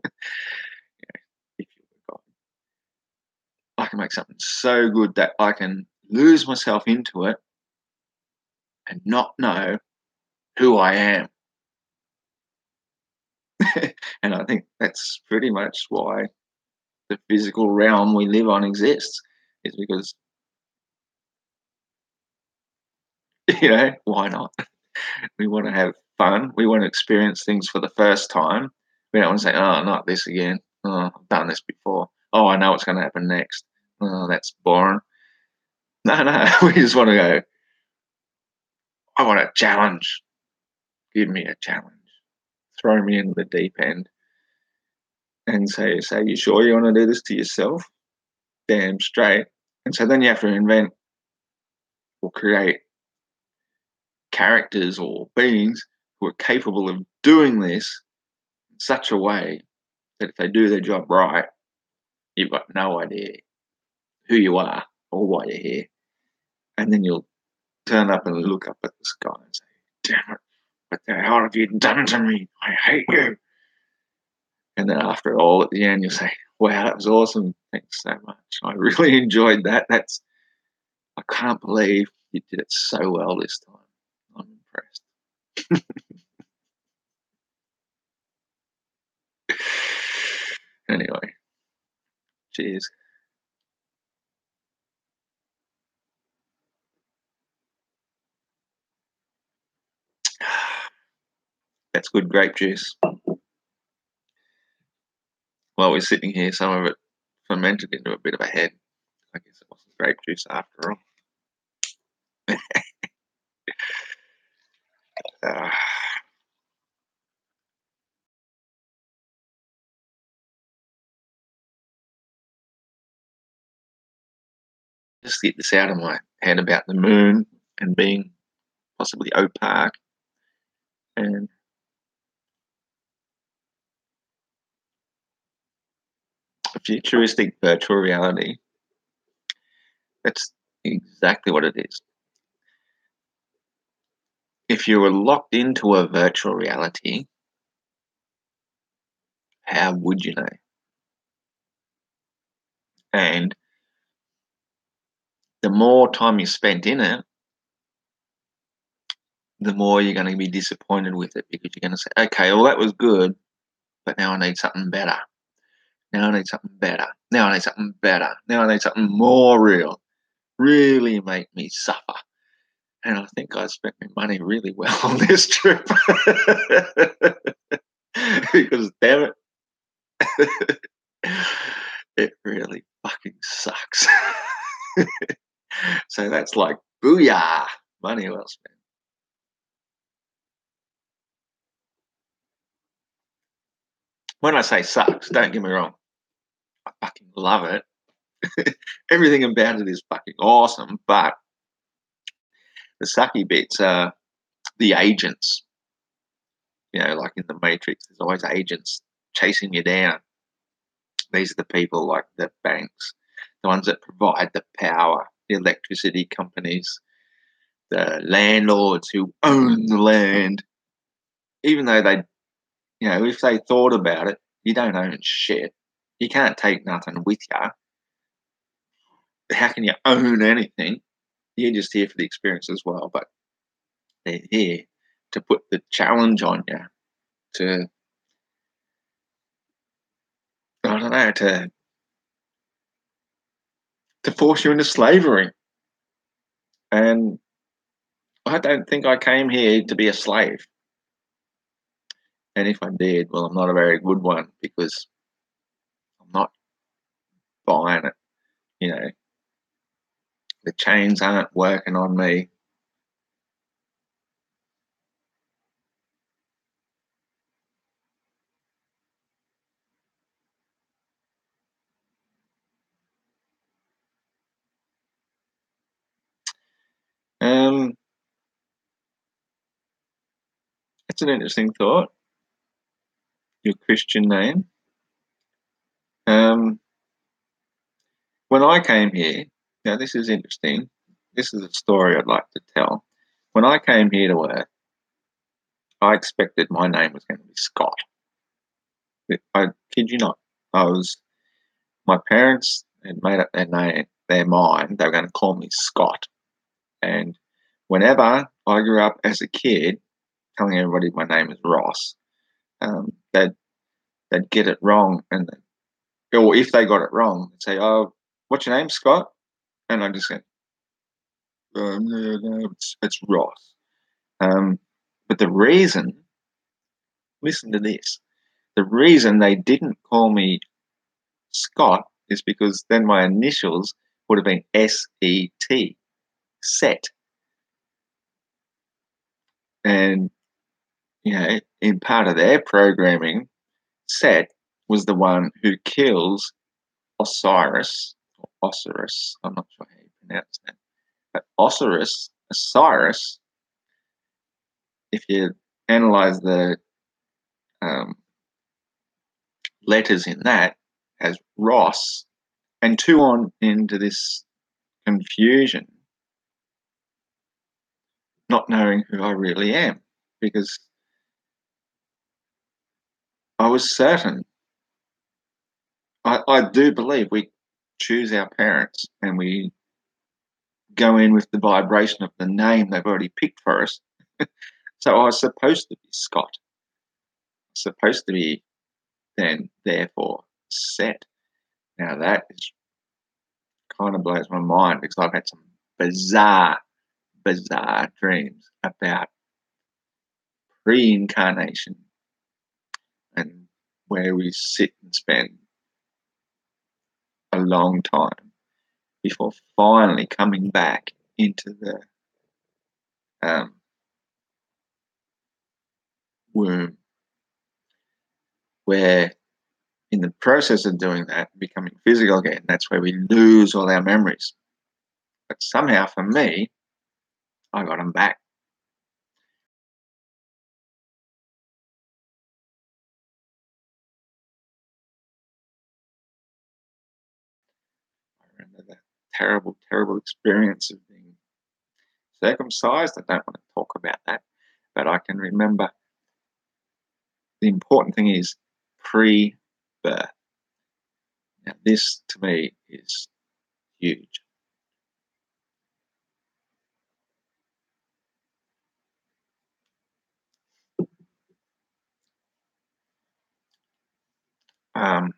you're God, I can make something so good that I can lose myself into it and not know who I am. And I think that's pretty much why the physical realm we live on exists, is because, why not? We want to have fun. We want to experience things for the first time. We don't want to say, oh, not this again. Oh, I've done this before. Oh, I know what's going to happen next. Oh, that's boring. No, no. We just want to go, I want a challenge. Give me a challenge. Throw me into the deep end and say, you sure you want to do this to yourself? Damn straight. And so then you have to invent or create characters or beings who are capable of doing this in such a way that if they do their job right, you've got no idea who you are or why you're here. And then you'll turn up and look up at the sky and say, damn it, what the hell have you done to me? I hate you. And then after all, at the end, you'll say, Wow, that was awesome. Thanks so much. I really enjoyed that. I can't believe you did it so well this time. I'm impressed. Anyway, cheers. That's good grape juice. While we're sitting here, some of it fermented into a bit of a head. I guess it wasn't grape juice after all. Uh, just get this out of my head about the moon and being possibly opaque and a futuristic virtual reality. That's exactly what it is. If you were locked into a virtual reality, how would you know? And the more time you spent in it, the more you're going to be disappointed with it because you're going to say, okay, well, that was good, but now I need something better. Now I need something better. Now I need something better. Now I need something more real. Really make me suffer. And I think I spent my money really well on this trip. Because damn it, it really fucking sucks. So that's like booyah, money well spent. When I say sucks, don't get me wrong, I fucking love it. Everything about it is fucking awesome, but the sucky bits are the agents. You know, like in the Matrix, there's always agents chasing you down. These are the people like the banks, the ones that provide the power, the electricity companies, the landlords who own the land. Even though they, you know, if they thought about it, you don't own shit. You can't take nothing with you. How can you own anything? You're just here for the experience as well. But they're here to put the challenge on you, to, I don't know, to force you into slavery. And I don't think I came here to be a slave. And if I did, well, I'm not a very good one because I'm not buying it. You know, the chains aren't working on me. Um, it's an interesting thought. Your Christian name. Um, when I came here, now this is interesting. This is a story I'd like to tell. When I came here to work, I expected my name was going to be Scott. I kid you not. My parents had made up their mind. They were going to call me Scott. And whenever I grew up as a kid, telling everybody my name is Ross, um, they'd they'd get it wrong, or if they got it wrong, they'd say, "Oh, what's your name, Scott?" And I just go, no, it's Ross." Um, but the reason, listen to this, the reason they didn't call me Scott is because then my initials would have been SET, Set, and you know, in part of their programming, Set was the one who kills Osiris, or Osiris. I'm not sure how you pronounce that, but Osiris. If you analyze the um, letters in that, as Ross, and two on into this confusion, not knowing who I really am, because I was certain I do believe we choose our parents and we go in with the vibration of the name they've already picked for us. So I was supposed to be Scott, supposed to be then, therefore, set. Now that is kind of blows my mind because I've had some bizarre, bizarre dreams about reincarnation and where we sit and spend a long time before finally coming back into the um, womb, where in the process of doing that, becoming physical again, that's where we lose all our memories. But somehow for me, I got them back. I remember that terrible, terrible experience of being circumcised. I don't want to talk about that, but I can remember the important thing is pre-birth. Now, this to me is huge. Um,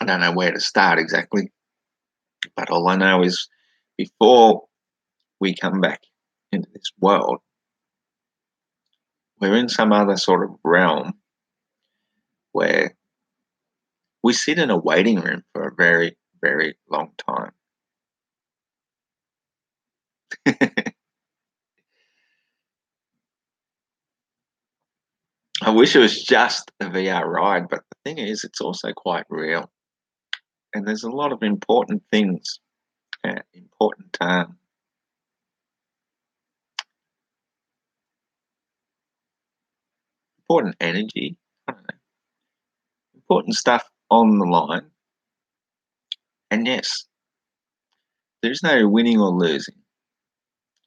I don't know where to start exactly, but all I know is before we come back into this world, we're in some other sort of realm where we sit in a waiting room for a very, very long time. I wish it was just a VR ride, but the thing is, it's also quite real. And there's a lot of important things, important important energy, I don't know, important stuff on the line. And yes, there's no winning or losing,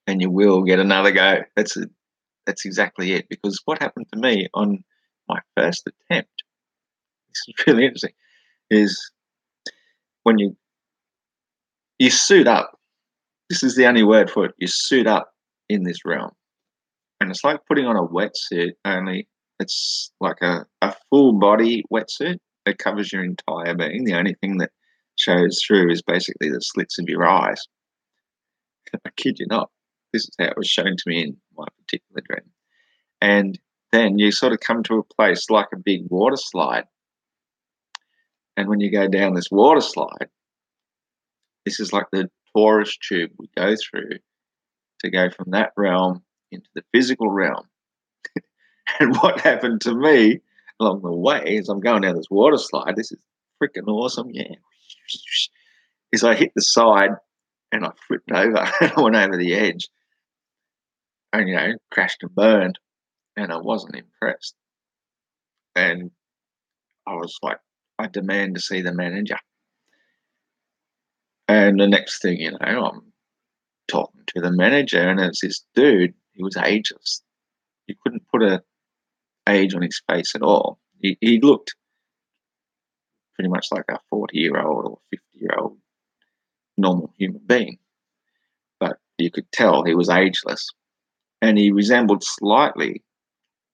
and you will get another go. That's exactly it. Because what happened to me on my first attempt, this is really interesting, is when you suit up. This is the only word for it. You suit up in this realm, and it's like putting on a wetsuit. Only it's like a full body wetsuit that covers your entire being. The only thing that shows through is basically the slits of your eyes. I kid you not. This is how it was shown to me in my particular dream. And then you sort of come to a place like a big water slide. And when you go down this water slide, this is like the torus tube we go through to go from that realm into the physical realm. And what happened to me along the way as I'm going down this water slide, this is freaking awesome. Yeah. Is I hit the side and I flipped over and I went over the edge and, crashed and burned. And I wasn't impressed. And I was like, I demand to see the manager. And the next thing you know, I'm talking to the manager, and it's this dude. He was ageless. You couldn't put a age on his face at all. He looked pretty much like a 40-year-old or 50-year-old normal human being, but you could tell he was ageless, and he resembled slightly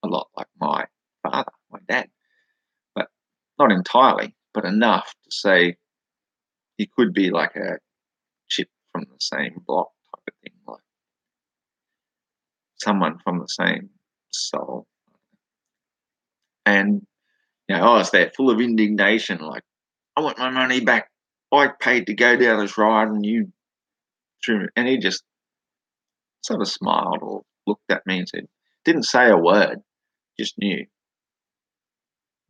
a lot like my father, my dad, but not entirely, but enough to say he could be like a chip from the same block type of thing, like someone from the same soul. And I was there full of indignation, like, I want my money back. I paid to go down this ride and you threw me. And he just sort of smiled or looked at me and said, didn't say a word, just knew,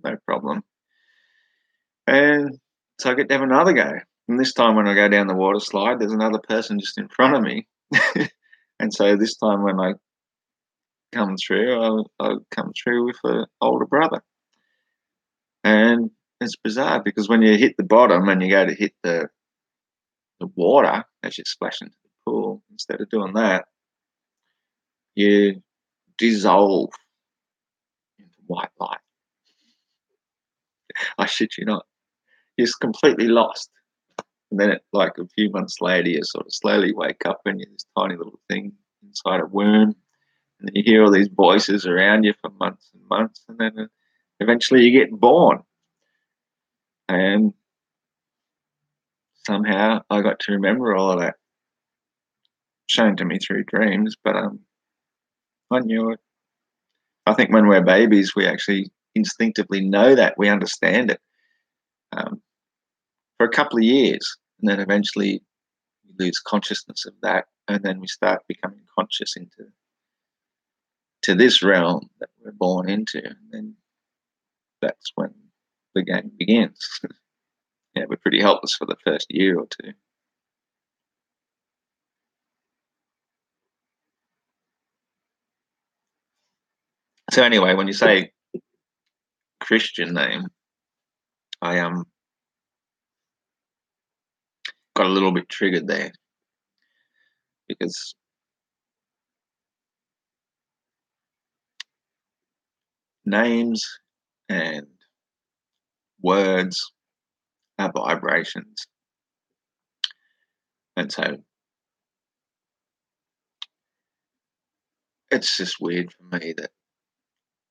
no problem. And so I get to have another go. And this time when I go down the water slide, there's another person just in front of me. And so this time when I come through, I'll come through with an older brother. And it's bizarre because when you hit the bottom and you go to hit the water as you splash into the pool, instead of doing that, you dissolve into white light. I shit you not. You're just completely lost. And then, like a few months later, you sort of slowly wake up and you're this tiny little thing inside a worm. And then you hear all these voices around you for months and months. And then eventually you get born. And somehow I got to remember all of that, shown to me through dreams. But I knew it. I think when we're babies, we actually instinctively know that. We understand it um, for a couple of years. And then eventually we lose consciousness of that. And then we start becoming conscious into this realm that we're born into. And then that's when the game begins. Yeah, we're pretty helpless for the first year or two. So anyway, when you say Christian name, I got a little bit triggered there because names and words are vibrations. And so it's just weird for me that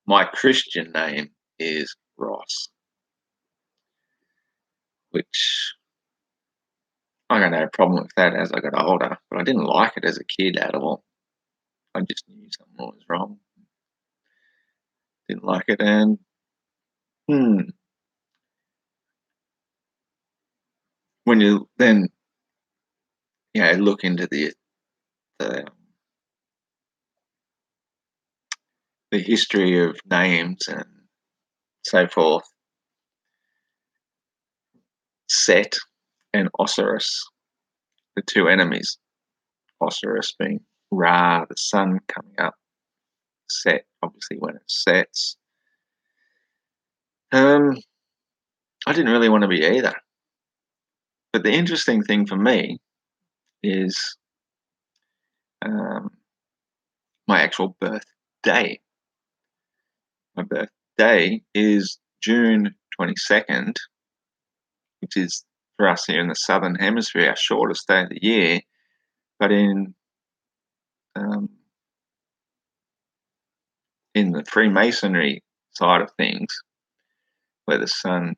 my Christian name is Ross, which I got no problem with that as I got older, but I didn't like it as a kid at all. I just knew something was wrong. Didn't like it, and hmm, when you then look into the the history of names and so forth, Set and Osiris, the two enemies. Osiris being Ra, the sun coming up. Set, obviously, when it sets. I didn't really want to be either. But the interesting thing for me is um, my actual birthday. My birthday is June 22nd, which is for us here in the Southern Hemisphere our shortest day of the year. But um, in the Freemasonry side of things, where the sun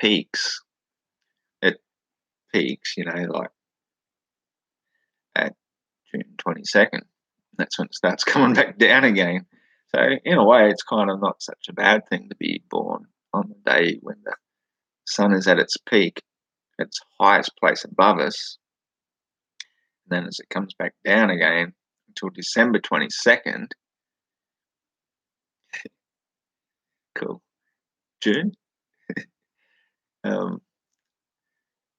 peaks, it peaks, like at June 22nd. That's when it starts coming back down again. So in a way, it's kind of not such a bad thing to be born on the day when the sun is at its peak, its highest place above us. And then as it comes back down again until December 22nd, cool, June. um,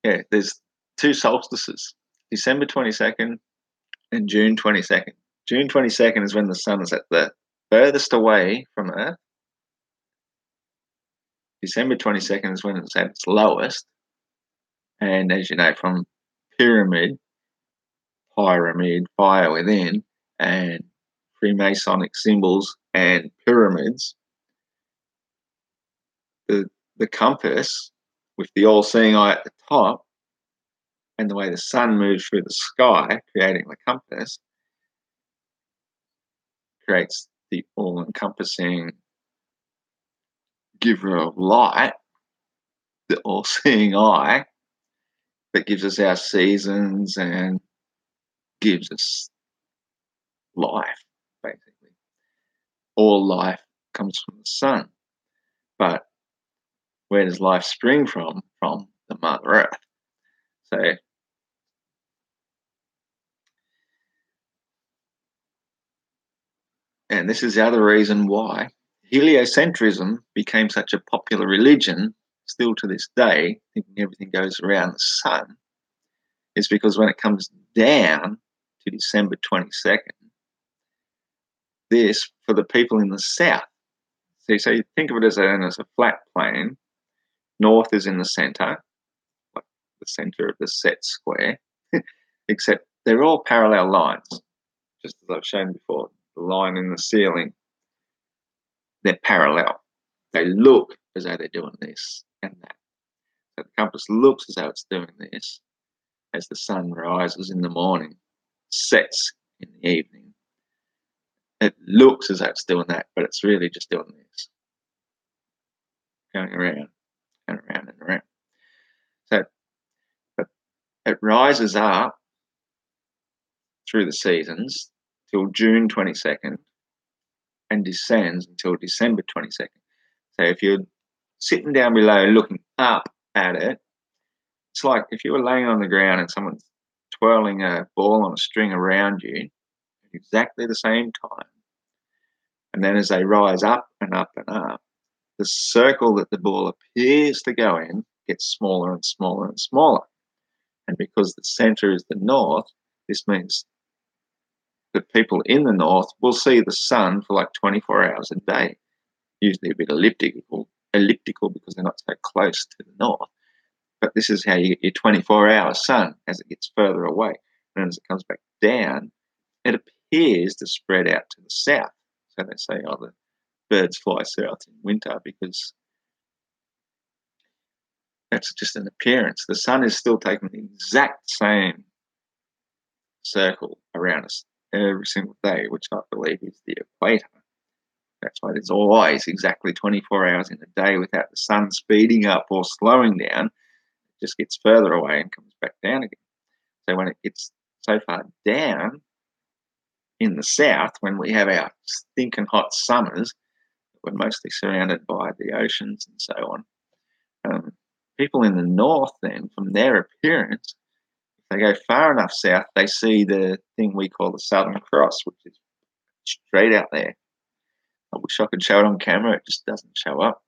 there's two solstices, December 22nd and June 22nd. June 22nd is when the sun is at the furthest away from Earth. December 22nd is when it's at its lowest. And as you know, from pyramid, fire within, and Freemasonic symbols and pyramids, the compass with the all-seeing eye at the top and the way the sun moves through the sky, creating the compass, creates the all-encompassing giver of light, the all-seeing eye that gives us our seasons and gives us life, basically. All life comes from the sun. But where does life spring from? From the Mother Earth. So, and this is the other reason why heliocentrism became such a popular religion, still to this day, thinking everything goes around the sun, is because when it comes down to December 22nd, this, for the people in the south, so you think of it as a flat plane, north is in the center, like the center of the set square, except they're all parallel lines, just as I've shown before. The line in the ceiling, they're parallel. They look as though they're doing this and that. So the compass looks as though it's doing this as the sun rises in the morning, sets in the evening. It looks as though it's doing that, but it's really just doing this, going around and around and around. So but it rises up through the seasons till June 22nd and descends until December 22nd. So if you're sitting down below looking up at it, it's like if you were laying on the ground and someone's twirling a ball on a string around you at exactly the same time. And then as they rise up and up and up, the circle that the ball appears to go in gets smaller and smaller and smaller. And because the center is the north, this means that people in the north will see the sun for like 24 hours a day, usually a bit elliptical because they're not so close to the north. But this is how you get your 24-hour sun as it gets further away. And as it comes back down, it appears to spread out to the south. So they say, oh, the birds fly south in winter because that's just an appearance. The sun is still taking the exact same circle around us every single day, which I believe is the equator. That's why there's always exactly 24 hours in a day without the sun speeding up or slowing down. It just gets further away and comes back down again. So when it gets so far down in the south, when we have our stinking hot summers, we're mostly surrounded by the oceans and so on. People in the north then, from their appearance, if they go far enough south, they see the thing we call the Southern Cross, which is straight out there. I wish I could show it on camera. It just doesn't show up.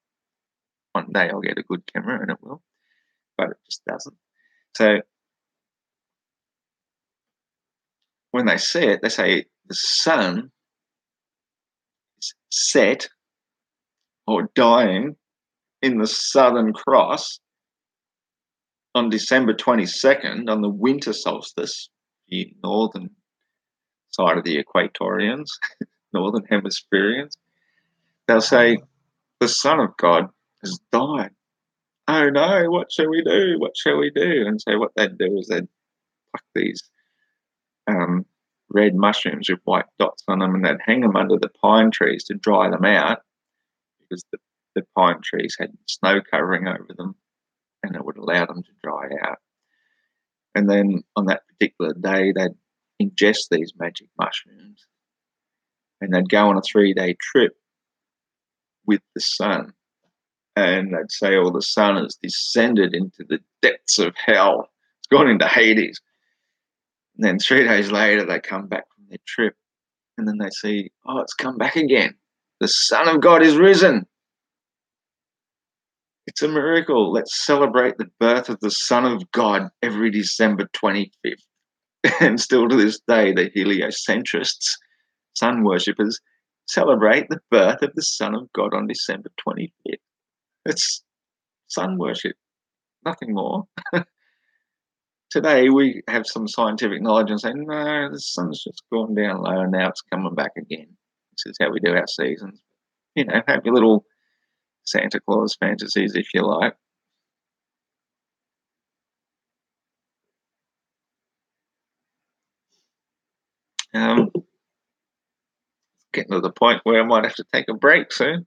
One day I'll get a good camera and it will, but it just doesn't. So when they see it, they say the sun is set or dying in the Southern Cross on December 22nd on the winter solstice, the northern side of the Equatorians, northern hemispherians. They'll say the Son of God has died. Oh no, what shall we do? What shall we do? And so what they'd do is they'd pluck these red mushrooms with white dots on them and they'd hang them under the pine trees to dry them out because the pine trees had snow covering over them and it would allow them to dry out. And then on that particular day, they'd ingest these magic mushrooms and they'd go on a 3-day trip with the sun. And they'd say, oh, the sun has descended into the depths of hell. It's gone into Hades. And then 3 days later, they come back from their trip and then they see, oh, it's come back again. The Son of God is risen. It's a miracle. Let's celebrate the birth of the Son of God every December 25th. And still to this day, the heliocentrists, sun worshippers, celebrate the birth of the Son of God on December 25th. It's sun worship, nothing more. Today, we have some scientific knowledge and say, no, the sun's just gone down low and now it's coming back again. This is how we do our seasons. You know, have your little Santa Claus fantasies if you like. Getting to the point where I might have to take a break soon.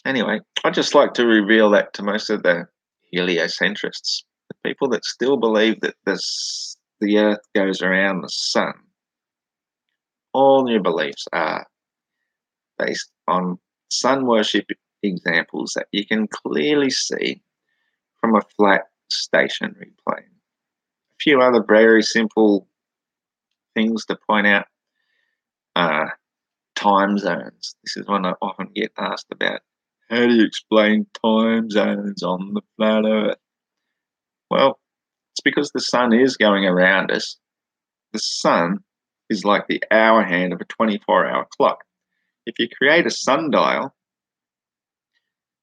Anyway, I'd just like to reveal that to most of the heliocentrists, the people that still believe that the Earth goes around the sun. All your beliefs are based on sun worship examples that you can clearly see from a flat stationary plane. A few other very simple things to point out are time zones. This is one I often get asked about. How do you explain time zones on the flat Earth? Well, it's because the sun is going around us. The sun is like the hour hand of a 24-hour clock. If you create a sundial,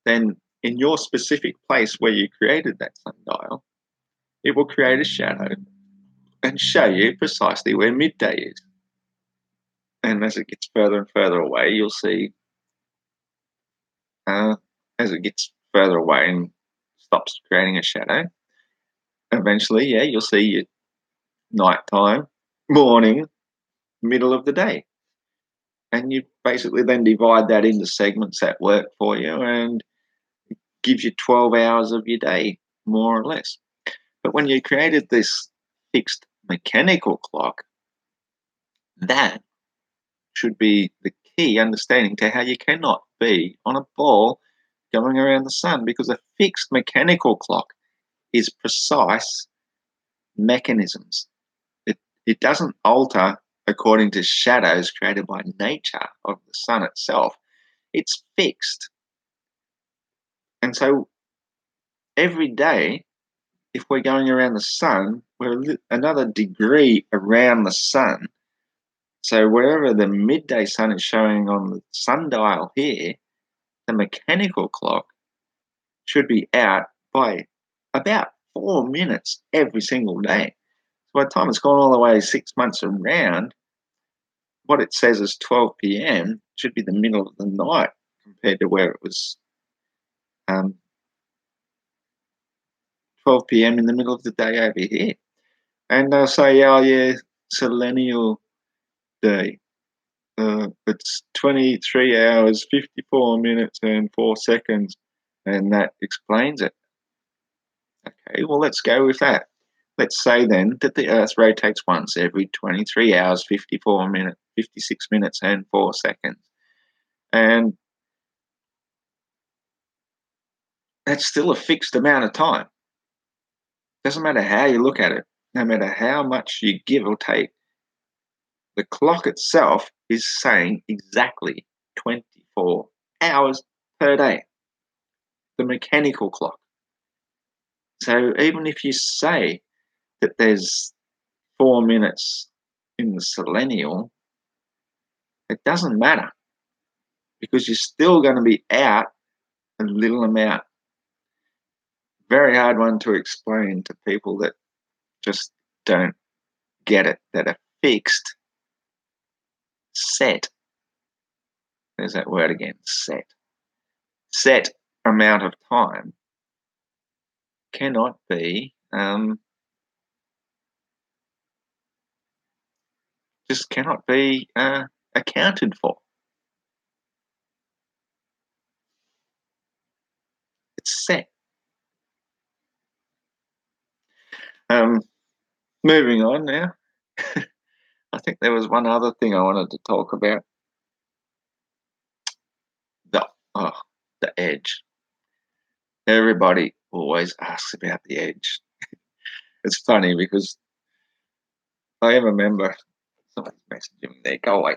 then in your specific place where you created that sundial, it will create a shadow and show you precisely where midday is. And as it gets further and further away, you'll see, as it gets further away and stops creating a shadow, eventually, yeah, you'll see your nighttime, morning, middle of the day. And you basically then divide that into segments that work for you and gives you 12 hours of your day, more or less. But when you created this fixed mechanical clock, that should be the key understanding to how you cannot be on a ball going around the sun, because a fixed mechanical clock is precise mechanisms. It doesn't alter according to shadows created by nature of the sun itself. It's fixed. And so every day, if we're going around the sun, we're another degree around the sun. So wherever the midday sun is showing on the sundial here, the mechanical clock should be out by about 4 minutes every single day. So by the time it's gone all the way 6 months around, what it says is 12 p.m. should be the middle of the night compared to where it was 12 p.m. in the middle of the day over here. And they'll say, oh, yeah, selenial day. It's 23 hours, 54 minutes, and 4 seconds. And that explains it. Okay, well, let's go with that. Let's say then that the Earth rotates once every 23 hours, 54 minutes, 56 minutes, and 4 seconds. And that's still a fixed amount of time. Doesn't matter how you look at it, no matter how much you give or take, the clock itself is saying exactly 24 hours per day. The mechanical clock. So even if you say that there's 4 minutes in the selenial, it doesn't matter, because you're still going to be out a little amount. Very hard one to explain to people that just don't get it, that a fixed, set, there's that word again, set amount of time cannot be, just cannot be accounted for. It's set. Moving on now. I think there was one other thing I wanted to talk about. The edge. Everybody always asks about the edge. It's funny because I remember somebody's messaging me there. Go away.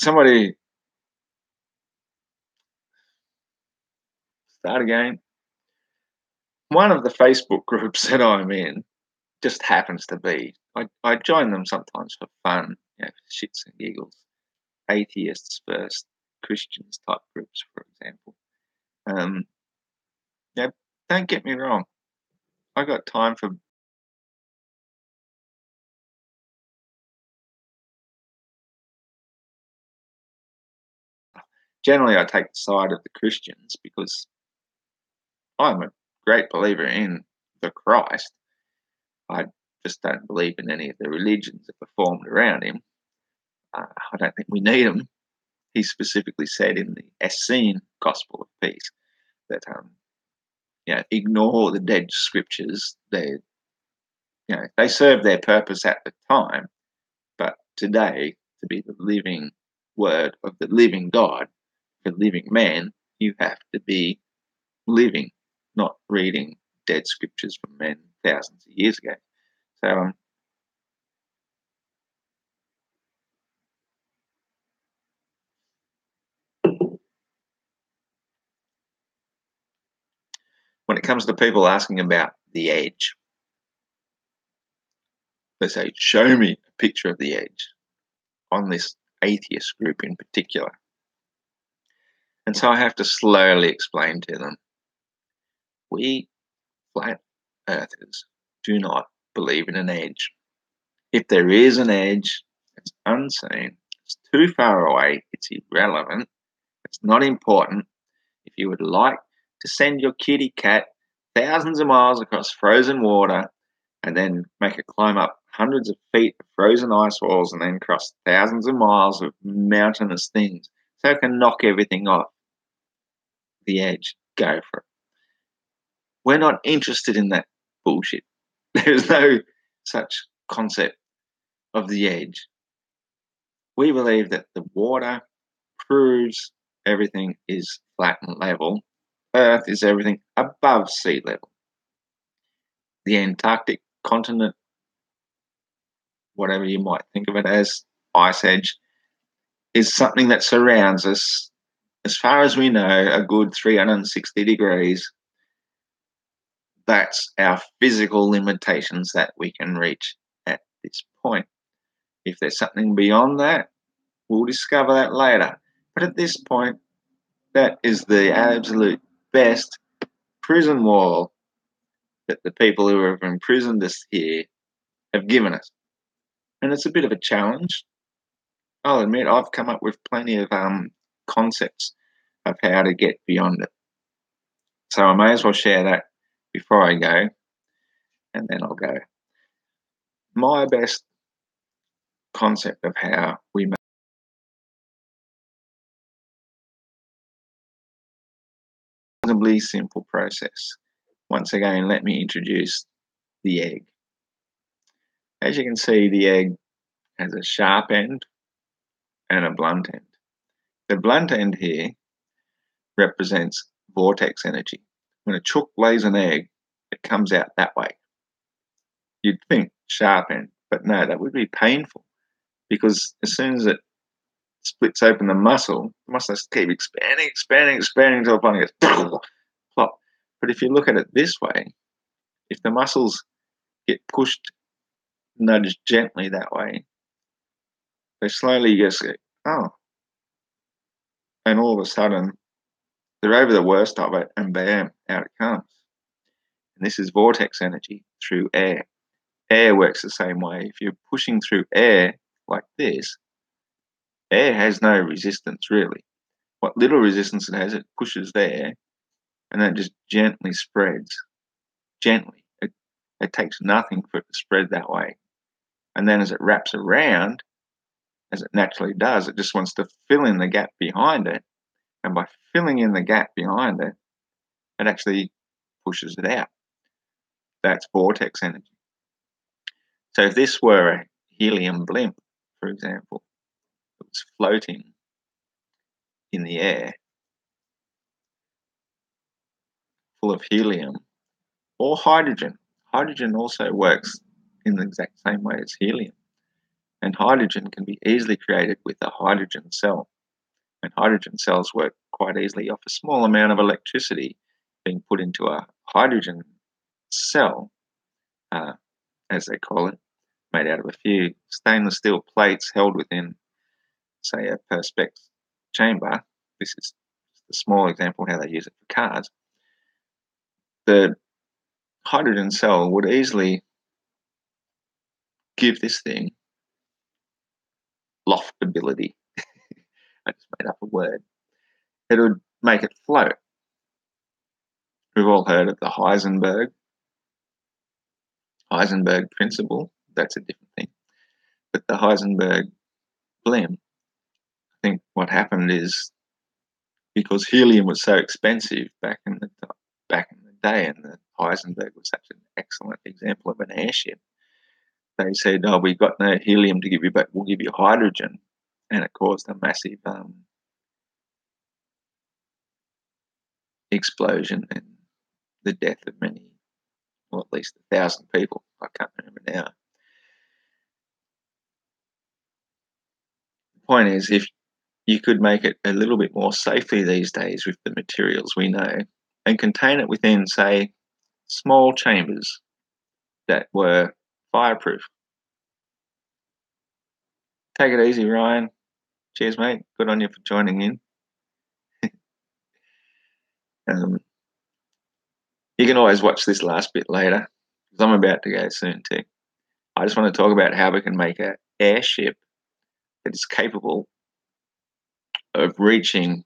Somebody start again. One of the Facebook groups that I'm in just happens to be. I join them sometimes for fun, shits and giggles. Atheists first, Christians type groups, for example. Yeah, don't get me wrong. I got time for generally I take the side of the Christians because I'm a great believer in the Christ. I just don't believe in any of the religions that were formed around him. I don't think we need them. He specifically said in the Essene Gospel of Peace that ignore the dead scriptures. They serve their purpose at the time, but today, to be the living word of the living God for living man, you have to be living, not reading dead scriptures from men thousands of years ago. So when it comes to people asking about the edge, they say, show me a picture of the edge on this atheist group in particular. And so I have to slowly explain to them, we flat earthers do not believe in an edge. If there is an edge, It's unseen. It's too far away. It's irrelevant. It's not important. If you would like to send your kitty cat thousands of miles across frozen water and then make it climb up hundreds of feet of frozen ice walls and then cross thousands of miles of mountainous things so it can knock everything off the edge, go for it. We're not interested in that bullshit. There's no such concept of the edge. We believe that the water proves everything is flat and level. Earth is everything above sea level. The Antarctic continent, whatever you might think of it as, ice edge, is something that surrounds us, as far as we know, a good 360 degrees. That's our physical limitations that we can reach at this point. If there's something beyond that, we'll discover that later. But at this point, that is the absolute best prison wall that the people who have imprisoned us here have given us. And it's a bit of a challenge. I'll admit I've come up with plenty of concepts of how to get beyond it. So I may as well share that before I go, and then I'll go. My best concept of how we make a reasonably simple process. Once again, let me introduce the egg. As you can see, the egg has a sharp end and a blunt end. The blunt end here represents vortex energy. When a chook lays an egg, it comes out that way. You'd think sharp end, but no, that would be painful because as soon as it splits open the muscle just keep expanding until finally it goes plop. But if you look at it this way, if the muscles get pushed, nudged gently that way, they slowly just go, oh, and all of a sudden they're over the worst of it, and bam, out it comes. And this is vortex energy through air. Air works the same way. If you're pushing through air like this, air has no resistance really. What little resistance it has, it pushes there, and then it just gently spreads. Gently. It takes nothing for it to spread that way. And then as it wraps around, as it naturally does, it just wants to fill in the gap behind it. And by filling in the gap behind it, it actually pushes it out. That's vortex energy. So if this were a helium blimp, for example, that was floating in the air, full of helium or hydrogen. Hydrogen also works in the exact same way as helium. And hydrogen can be easily created with a hydrogen cell. And hydrogen cells work quite easily off a small amount of electricity being put into a hydrogen cell, as they call it, made out of a few stainless steel plates held within, say, a perspex chamber. This is a small example how they use it for cars. The hydrogen cell would easily give this thing loftability. I just made up a word. It would make it float. We've all heard of the Heisenberg principle. That's a different thing. But the Heisenberg blimp, I think what happened is because helium was so expensive back in the day, and the Heisenberg was such an excellent example of an airship, they said, "Oh, we've got no helium to give you, but we'll give you hydrogen," and it caused a massive explosion and the death of many, well, at least 1,000 people. I can't remember now. The point is, if you could make it a little bit more safely these days with the materials we know and contain it within, say, small chambers that were fireproof. Take it easy, Ryan. Cheers, mate. Good on you for joining in. You can always watch this last bit later because I'm about to go soon too. I just want to talk about how we can make an airship that is capable of reaching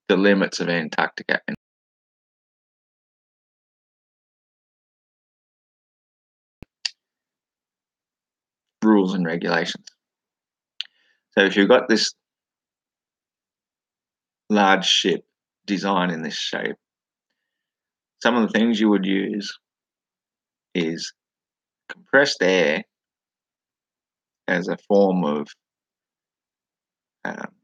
the limits of Antarctica and rules and regulations. So if you've got this large ship designed in this shape, some of the things you would use is compressed air as a form of um,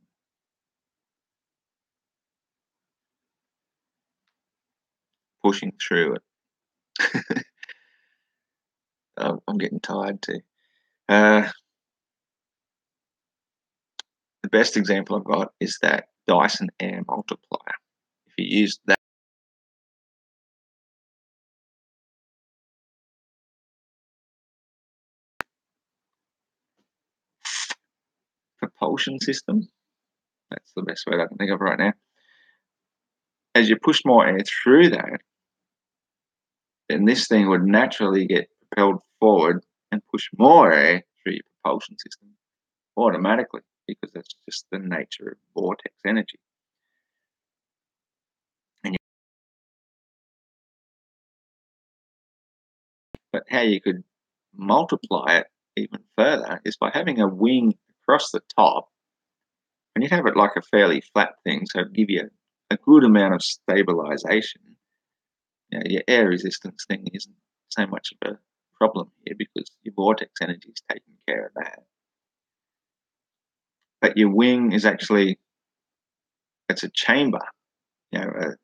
pushing through it. I'm getting tired too. The best example I've got is that Dyson Air Multiplier. If you use that propulsion system, that's the best word I can think of right now. As you push more air through that, then this thing would naturally get propelled forward and push more air through your propulsion system automatically, because that's just the nature of vortex energy. And but how you could multiply it even further is by having a wing across the top, and you'd have it like a fairly flat thing, so it'd give you a good amount of stabilization. You know, your air resistance thing isn't so much of a problem here because your vortex energy is taking care of that. But your wing is actually, it's a chamber, you know, a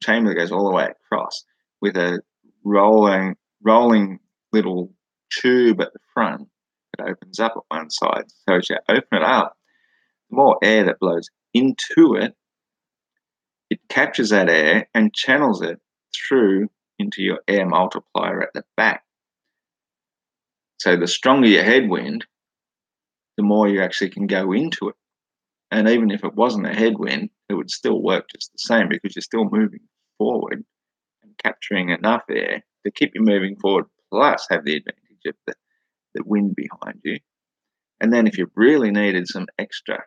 chamber that goes all the way across with a rolling little tube at the front that opens up at one side. So as you open it up, the more air that blows into it, it captures that air and channels it through into your air multiplier at the back. So the stronger your headwind, the more you actually can go into it. And even if it wasn't a headwind, it would still work just the same because you're still moving forward and capturing enough air to keep you moving forward, plus have the advantage of the wind behind you. And then if you really needed some extra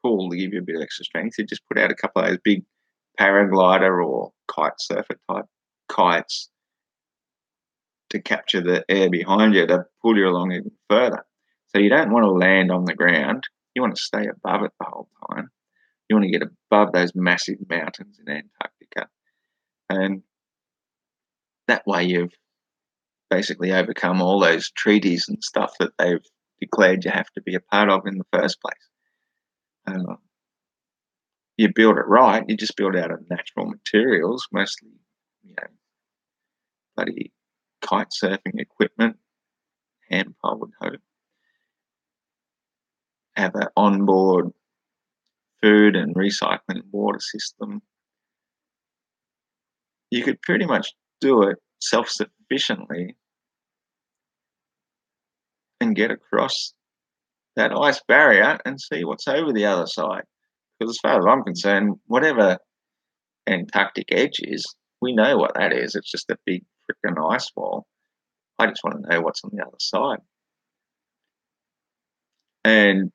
pull to give you a bit of extra strength, you just put out a couple of those big paraglider or kite surfer type kites to capture the air behind you to pull you along even further. So you don't want to land on the ground. You want to stay above it the whole time. You want to get above those massive mountains in Antarctica. And that way you've basically overcome all those treaties and stuff that they've declared you have to be a part of in the first place. You build it right, you just build out of natural materials, mostly, you know, bloody kite surfing equipment, hand pole and hope. Have an onboard food and recycling water system. You could pretty much do it self-sufficiently and get across that ice barrier and see what's over the other side. Because as far as I'm concerned, whatever Antarctic edge is, we know what that is. It's just a big freaking ice wall. I just want to know what's on the other side. And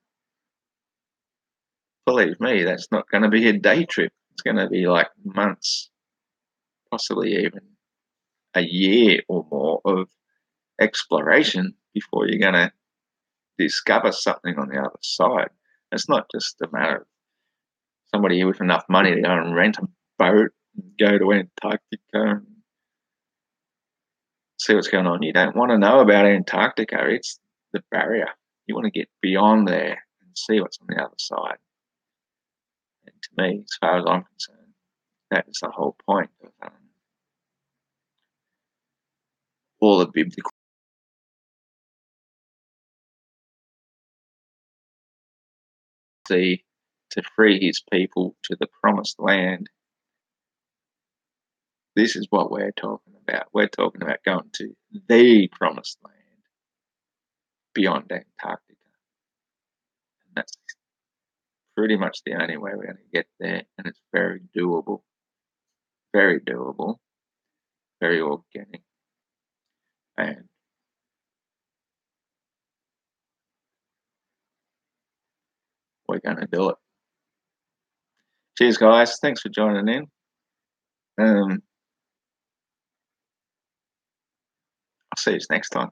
believe me, that's not going to be a day trip. It's going to be like months, possibly even a year or more of exploration before you're going to discover something on the other side. It's not just a matter of somebody with enough money to go and rent a boat and go to Antarctica and see what's going on. You don't want to know about Antarctica. It's the barrier. You want to get beyond there and see what's on the other side. And to me, as far as I'm concerned, that is the whole point of all the biblical sea to free his people to the promised land. This is what we're talking about. We're talking about going to the promised land beyond Antarctica. And that's pretty much the only way we're going to get there. And it's very doable, very doable, very organic. And we're going to do it. Cheers, guys. Thanks for joining in. I'll see you next time.